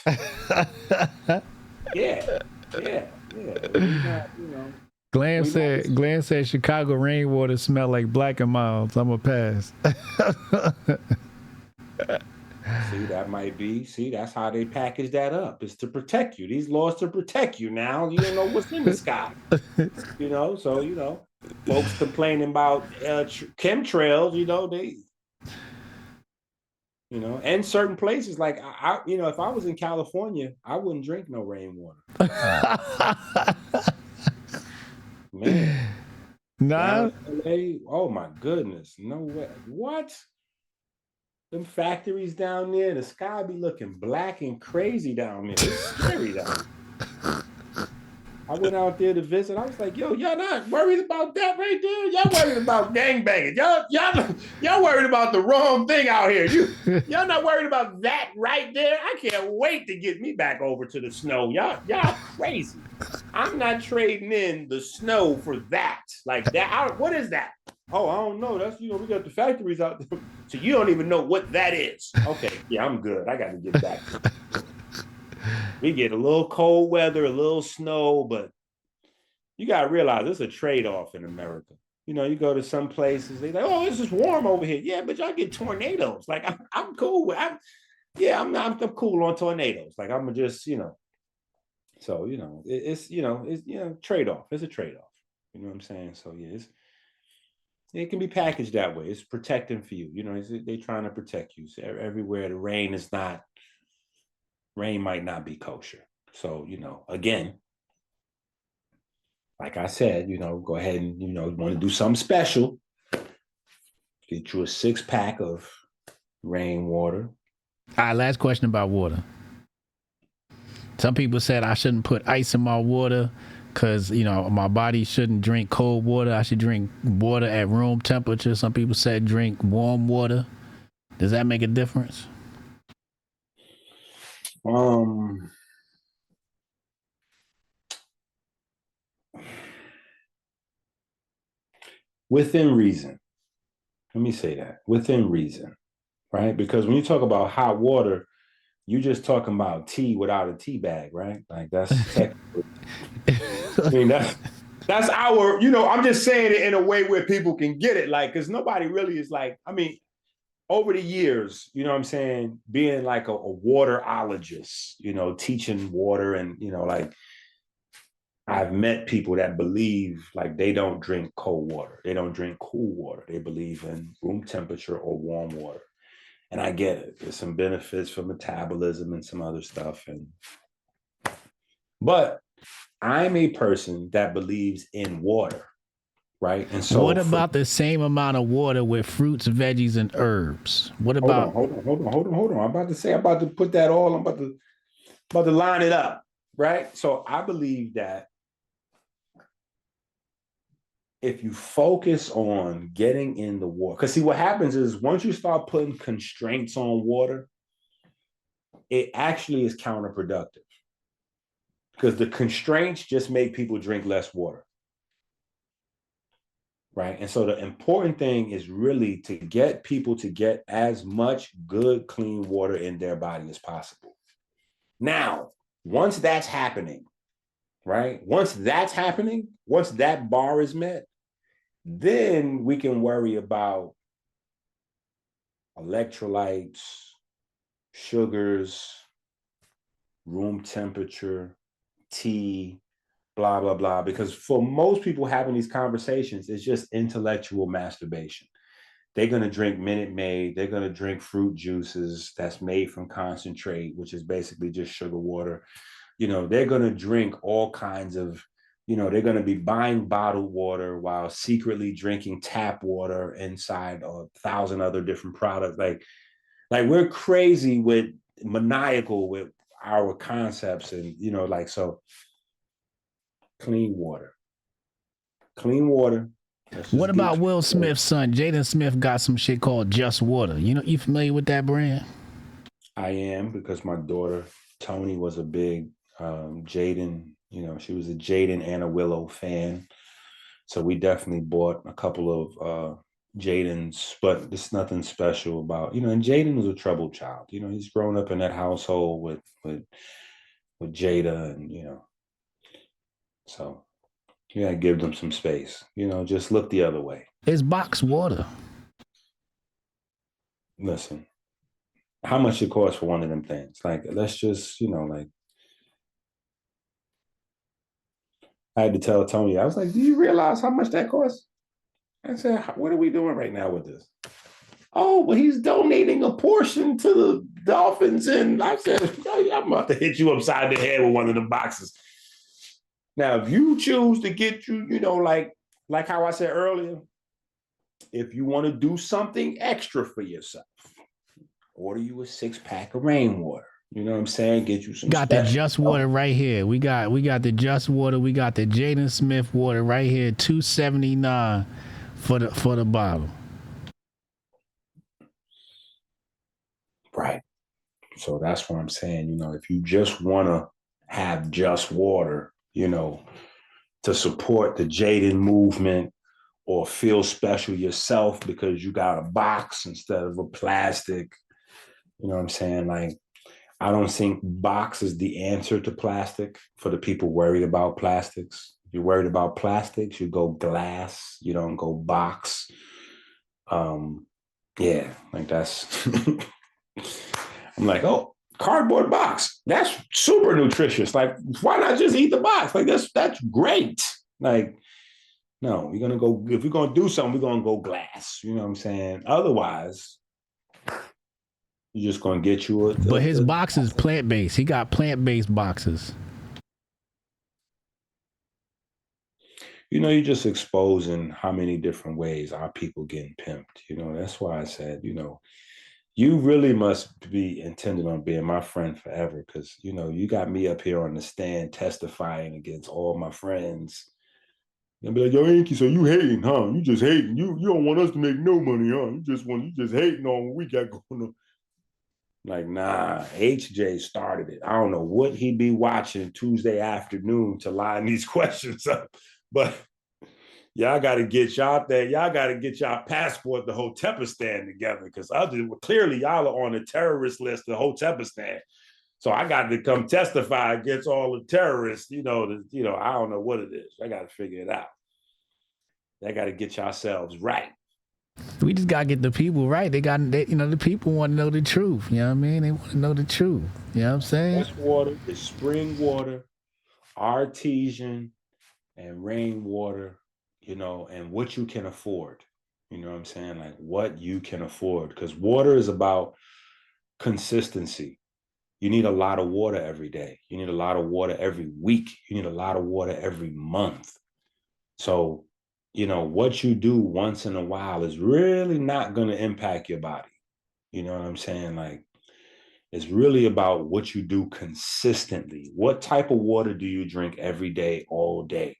Yeah. Glenn said Chicago rainwater smell like Black and Milds. I'm going to pass. See, that might be. See, that's how they package that up. It's to protect you. These laws to protect you now. You don't know what's in the sky. So, folks complaining about chemtrails, and certain places, like, if I was in California, I wouldn't drink no rainwater. Man. Nah. LA, oh my goodness. No way. What? Them factories down there, the sky be looking black and crazy down there. It's scary down there. I went out there to visit. I was like, yo, y'all not worried about that right there? Y'all worried about gangbanging. Y'all worried about the wrong thing out here. Y'all not worried about that right there? I can't wait to get me back over to the snow. Y'all crazy. I'm not trading in the snow for that. Like that. What is that? Oh, I don't know. That's, we got the factories out there. So you don't even know what that is. Okay, yeah, I'm good. I got to get back. We get a little cold weather, a little snow, but you got to realize it's a trade-off in America. You go to some places, they like, oh, it's just warm over here. Yeah, but y'all get tornadoes. Like I'm cool with. I'm cool on tornadoes. Like I'm just, So it's trade-off. It's a trade-off. You know what I'm saying? So yeah, it can be packaged that way. It's protecting for you. They're trying to protect you. So everywhere the rain might not be kosher. So again, like I said, go ahead and you want to do something special. Get you a 6-pack of rainwater. All right, last question about water. Some people said I shouldn't put ice in my water because, my body shouldn't drink cold water. I should drink water at room temperature. Some people said drink warm water. Does that make a difference? Within reason. Let me say that. Within reason, right? Because when you talk about hot water, you're just talking about tea without a tea bag, right? Like that's technically. I mean, that's our, I'm just saying it in a way where people can get it. Like, because nobody really is like, I mean, over the years, what I'm saying, being like a waterologist, teaching water and, like, I've met people that believe like they don't drink cold water. They don't drink cool water. They believe in room temperature or warm water. And I get it. There's some benefits for metabolism and some other stuff. But I'm a person that believes in water, right? And so what about the same amount of water with fruits, veggies, and herbs? What about hold on. I'm about to put that all, I'm about to line it up, right? So I believe that if you focus on getting in the water, because see what happens is once you start putting constraints on water, it actually is counterproductive because the constraints just make people drink less water. Right. And so the important thing is really to get people to get as much good, clean water in their body as possible. Now, once that's happening, right? Once that bar is met, then we can worry about electrolytes, sugars, room temperature, tea, blah, blah, blah. Because for most people having these conversations, it's just intellectual masturbation. They're going to drink Minute Maid. They're going to drink fruit juices that's made from concentrate, which is basically just sugar water. They're going to drink all kinds of, they're going to be buying bottled water while secretly drinking tap water inside 1,000 other different products. Like we're crazy maniacal with our concepts and, so clean water. What about Will Smith's son? Jaden Smith got some shit called Just Water. You familiar with that brand? I am, because my daughter Tony was a big Jaden. She was a Jaden and a Willow fan, so we definitely bought a couple of Jaden's. But there's nothing special about And Jaden was a troubled child. He's grown up in that household with Jada, and so. Yeah, give them some space. Just look the other way. It's boxed water. Listen, how much it costs for one of them things? Like, let's just, like, I had to tell Tony, I was like, do you realize how much that costs? I said, what are we doing right now with this? Oh, well, he's donating a portion to the Dolphins. And I said, I'm about to hit you upside the head with one of the boxes. Now, if you choose to get you, like how I said earlier, if you want to do something extra for yourself, order you a 6-pack of rainwater. You know what I'm saying? Get you some Got the special. Just Water right here. We got the Just Water. We got the Jaden Smith water right here. $2.79 for the bottle. Right. So that's what I'm saying. You know, if you just want to have just water, you know, to support the Jaden movement or feel special yourself because you got a box instead of a plastic, you know what I'm saying? Like, I don't think box is the answer to plastic for the people worried about plastics. If you're worried about plastics, you go glass, you don't go box. Um, yeah, like that's I'm like, oh, cardboard box. That's super nutritious. Like, why not just eat the box? Like, that's great. Like, no, we're gonna go, if we're gonna do something, we're gonna go glass. You know what I'm saying? Otherwise, you're just gonna get you But his box is plant based. He got plant based boxes. you know, you're just exposing how many different ways our people getting pimped. You know, that's why I said, you know, you really must be intended on being my friend forever because, you know, you got me up here on the stand testifying against all my friends. And be like, yo, EnQi, so you hating, huh? You just hating. You don't want us to make no money, huh? You just hating on what we got going on. Like, nah, HJ started it. I don't know what he be watching Tuesday afternoon to line these questions up, but y'all got to get y'all there. Y'all got to get y'all passport to Hotepistan together because clearly y'all are on the terrorist list of Hotepistan. So I got to come testify against all the terrorists. I don't know what it is. I got to figure it out. I got to get yourselves right. We just gotta get the people right. The people want to know the truth. You know what I mean? They want to know the truth. You know what I'm saying? Fresh water is spring water, artesian, and rainwater, and what you can afford. You know what I'm saying? Like what you can afford. Because water is about consistency. You need a lot of water every day. You need a lot of water every week. You need a lot of water every month. So, what you do once in a while is really not going to impact your body. You know what I'm saying? Like, it's really about what you do consistently. What type of water do you drink every day, all day?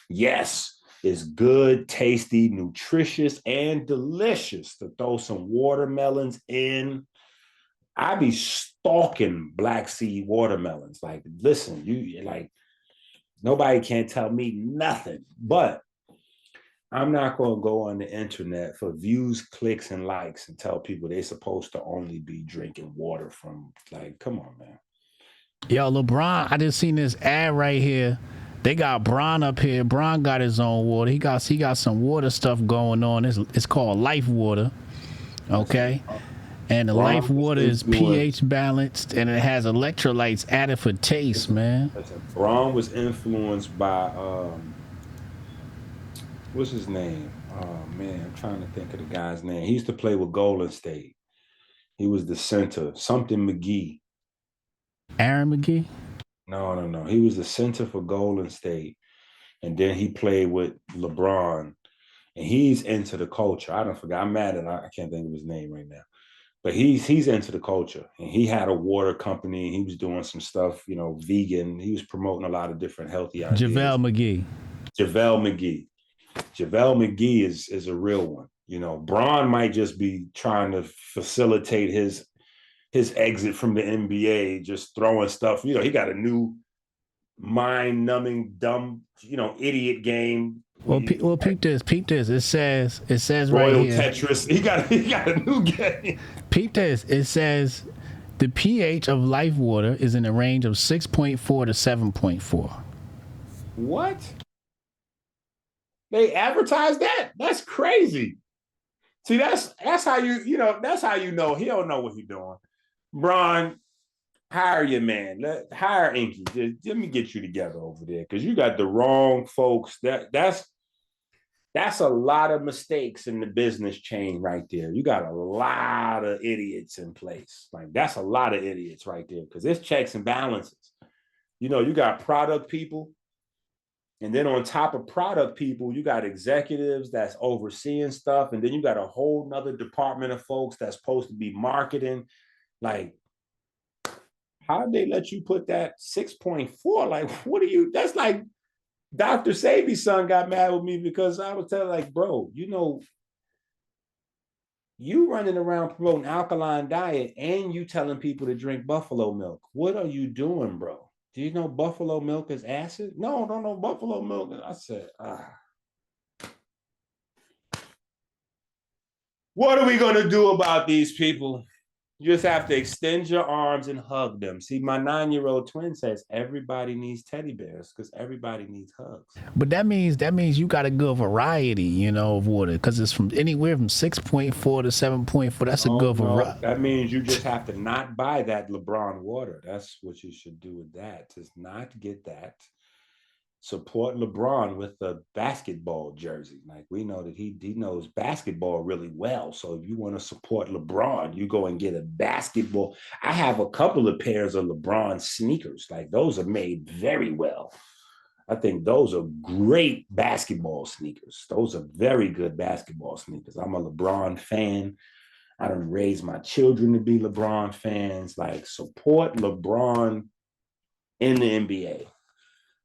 Yes, it's good, tasty, nutritious, and delicious to throw some watermelons in. I be stalking black seed watermelons. Like, listen, you like nobody can't tell me nothing. But I'm not going to go on the internet for views, clicks, and likes and tell people they're supposed to only be drinking water from, like, come on, man. Yo, LeBron, I just seen this ad right here. They got Bron up here. Bron got his own water. He got some water stuff going on. It's called Life Water. Okay. And the Bron Life was Water is influenced. pH balanced and it has electrolytes added for taste, man. Bron was influenced by what's his name? Oh man, I'm trying to think of the guy's name. He used to play with Golden State. He was the center, something McGee. Aaron McGee? No, no, no. He was the center for Golden State. And then he played with LeBron. And he's into the culture. I don't forget. I'm mad that I can't think of his name right now. But he's into the culture. And he had a water company. He was doing some stuff, vegan. He was promoting a lot of different healthy JaVale ideas. McGee. JaVale McGee. JaVale McGee is a real one. Bron might just be trying to facilitate his exit from the NBA, just throwing stuff. He got a new mind-numbing, dumb, idiot game. Well, peep this. Peep this. It says right Royal here. Tetris. He got a new game. Peep this. It says the pH of Life Water is in the range of 6.4 to 7.4. What? They advertise that? That's crazy. See, that's how that's how he don't know what he's doing. Bron, hire your man. Hire EnQi. Let me get you together over there because you got the wrong folks. That's a lot of mistakes in the business chain right there. You got a lot of idiots in place. Like that's a lot of idiots right there because it's checks and balances. You got product people. And then on top of product people, you got executives that's overseeing stuff. And then you got a whole nother department of folks that's supposed to be marketing. Like, How'd they let you put that 6.4? Like, what are you? That's like Dr. Sabi's son got mad with me because I was telling, like, bro, you running around promoting alkaline diet and you telling people to drink buffalo milk. What are you doing, bro? Do you know buffalo milk is acid? No, don't know buffalo milk. I said, what are we going to do about these people? You just have to extend your arms and hug them. See, my 9-year-old twin says everybody needs teddy bears because everybody needs hugs. But that means you got a good variety, of water, because it's from anywhere from 6.4 to 7.4. That's a good variety. That means you just have to not buy that LeBron water. That's what you should do with that. Just not get that. Support LeBron with the basketball jersey. Like, we know that he knows basketball really well. So if you want to support LeBron, you go and get a basketball. I have a couple of pairs of LeBron sneakers. Like, those are made very well. I think those are great basketball sneakers. Those are very good basketball sneakers. I'm a LeBron fan. I done raised my children to be LeBron fans. Like, support LeBron in the NBA.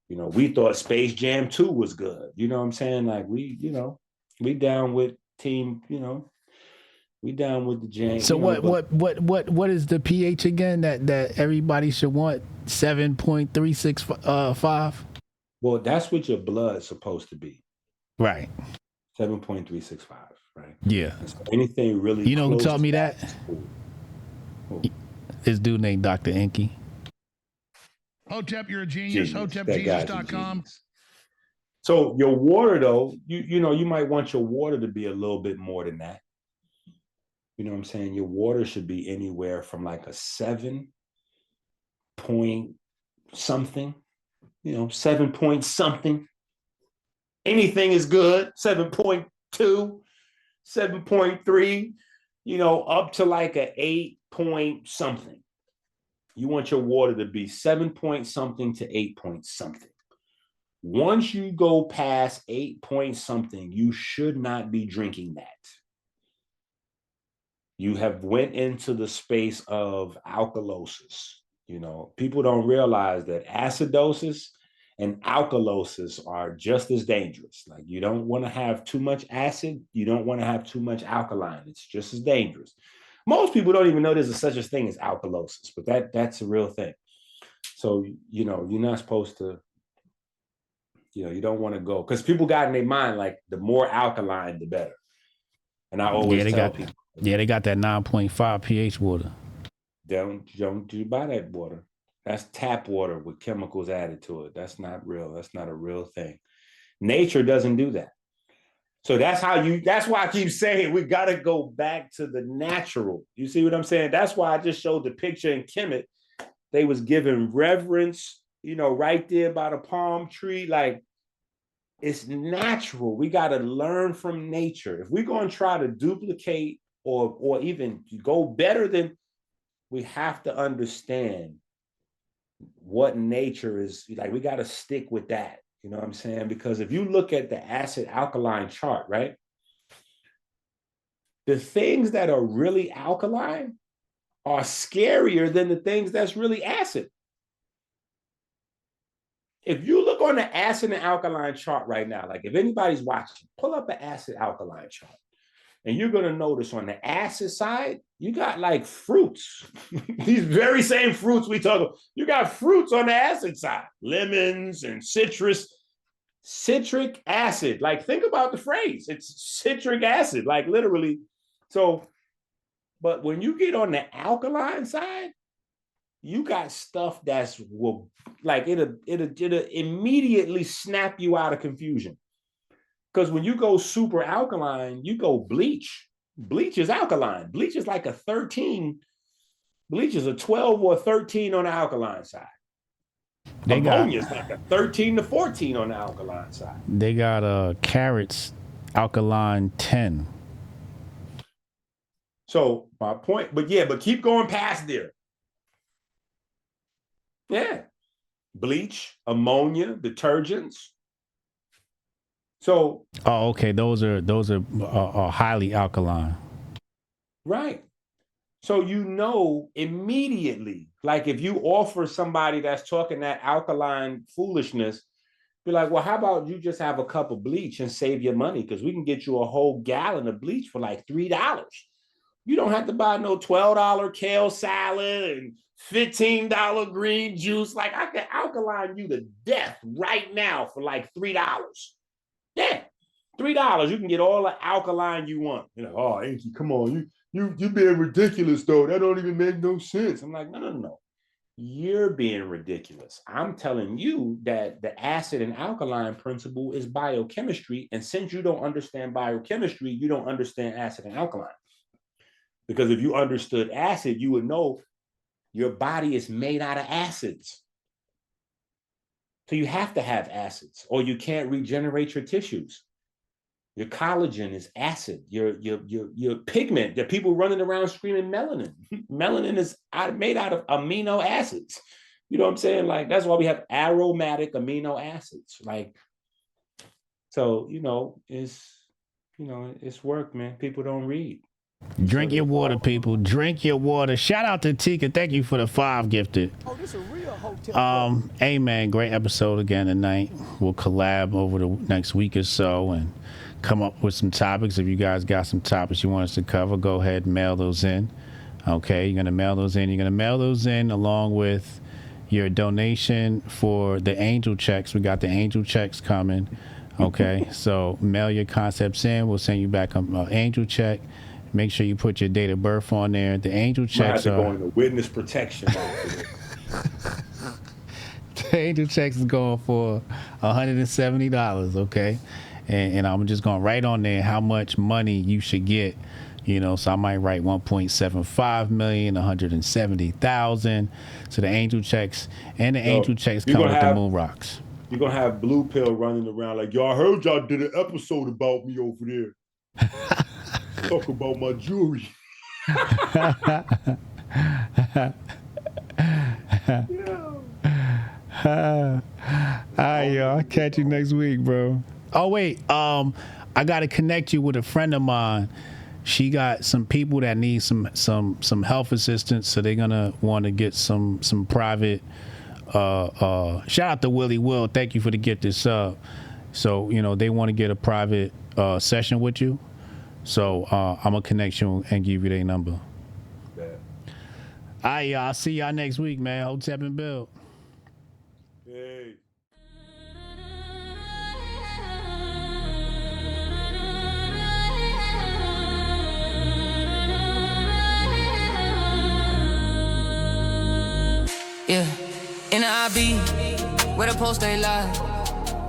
We thought Space Jam 2 was good. You know what I'm saying? Like, we down with team, we down with the jam. So what is the pH again that everybody should want? 7.365? Well, that's what your blood's supposed to be. Right. 7.365, right? Yeah. So anything really You know who taught me that? This dude named Dr. EnQi. Hotep, you're a genius. HotepJesus.com. So your water, though, you might want your water to be a little bit more than that. You know what I'm saying? Your water should be anywhere from like a 7 point something, 7 point something. Anything is good. 7.2, 7.3, up to like a 8 point something. You want your water to be 7 point something to 8 point something. Once you go past 8 point something, you should not be drinking that. You have went into the space of alkalosis. People don't realize that acidosis and alkalosis are just as dangerous. Like, you don't want to have too much acid. You don't want to have too much alkaline. It's just as dangerous. Most people don't even know there's such a thing as alkalosis, but that's a real thing. So, you're not supposed to, you don't want to go, because people got in their mind, like, the more alkaline, the better. And I always tell people. Yeah, they got that 9.5 pH water. Don't you buy that water. That's tap water with chemicals added to it. That's not real. That's not a real thing. Nature doesn't do that. So that's why I keep saying we got to go back to the natural. You see what I'm saying? That's why I just showed the picture in Kemet. They was giving reverence, right there by the palm tree. Like, it's natural. We got to learn from nature. If we're going to try to duplicate or even go better than, we have to understand what nature is. Like, we got to stick with that. You know what I'm saying? Because if you look at the acid alkaline chart, right? The things that are really alkaline are scarier than the things that's really acid. If you look on the acid and alkaline chart right now, like, if anybody's watching, pull up an acid alkaline chart. And you're going to notice on the acid side, you got like fruits. These very same fruits we talk about. You got fruits on the acid side, lemons and citric acid. Like, think about the phrase. It's citric acid, like, literally. So, but when you get on the alkaline side, you got stuff that's like, it'll immediately snap you out of confusion. Because when you go super alkaline, you go bleach. Bleach is alkaline. Bleach is like a 13. Bleach is a 12 or a 13 on the alkaline side. Ammonia is like a 13 to 14 on the alkaline side. They got carrots, alkaline 10. So my point, but keep going past there. Yeah. Bleach, ammonia, detergents. So, okay, those are highly alkaline. Right. So you know immediately, like if you offer somebody that's talking that alkaline foolishness, be like, well, how about you just have a cup of bleach and save your money? Because we can get you a whole gallon of bleach for like $3. You don't have to buy no $12 kale salad and $15 green juice. Like I can alkaline you to death right now for like $3. Yeah, $3. You can get all the alkaline you want. You know, oh, EnQi, come on, you being ridiculous though. That don't even make no sense. I'm like, no. You're being ridiculous. I'm telling you that the acid and alkaline principle is biochemistry. And since you don't understand biochemistry, you don't understand acid and alkaline. Because if you understood acid, you would know your body is made out of acids. So you have to have acids or you can't regenerate your tissues. Your collagen is acid. Your pigment, the people running around screaming melanin. Melanin is made out of amino acids. You know what I'm saying? Like, that's why we have aromatic amino acids. Like, so, it's work, man. People don't read. Drink your water, people. Drink your water. Shout out to Tika. Thank you for the 5 gifted. Oh, this is a real hotel. Hey, man, great episode again tonight. We'll collab over the next week or so and come up with some topics. If you guys got some topics you want us to cover, go ahead and mail those in. Okay, you're going to mail those in. You're going to mail those in along with your donation for the angel checks. We got the angel checks coming. Okay, so mail your concepts in. We'll send you back an angel check. Make sure you put your date of birth on there. The angel checks are going to witness protection. The angel checks is going for $170. Okay, and I'm just going to write on there how much money you should get. So I might write 1.75 million, 170,000. So the angel checks and the angel checks come with the moon rocks. You're gonna have Blue Pill running around like, yo, I heard y'all did an episode about me over there. Talk about my jewelry. All right, y'all. I'll catch you next week, bro. Oh wait, I gotta connect you with a friend of mine. She got some people that need some health assistance, so they're gonna want to get some private. Shout out to Willie Will. Thank you for the gift this sub. So they want to get a private session with you. So I'm gonna connect you and give you their number. Yeah. All right, y'all. I'll see y'all next week, man. Hotep and Bill. Hey. Yeah, in the IB, where the post they lie.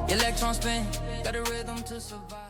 Electron spin, got a rhythm to survive.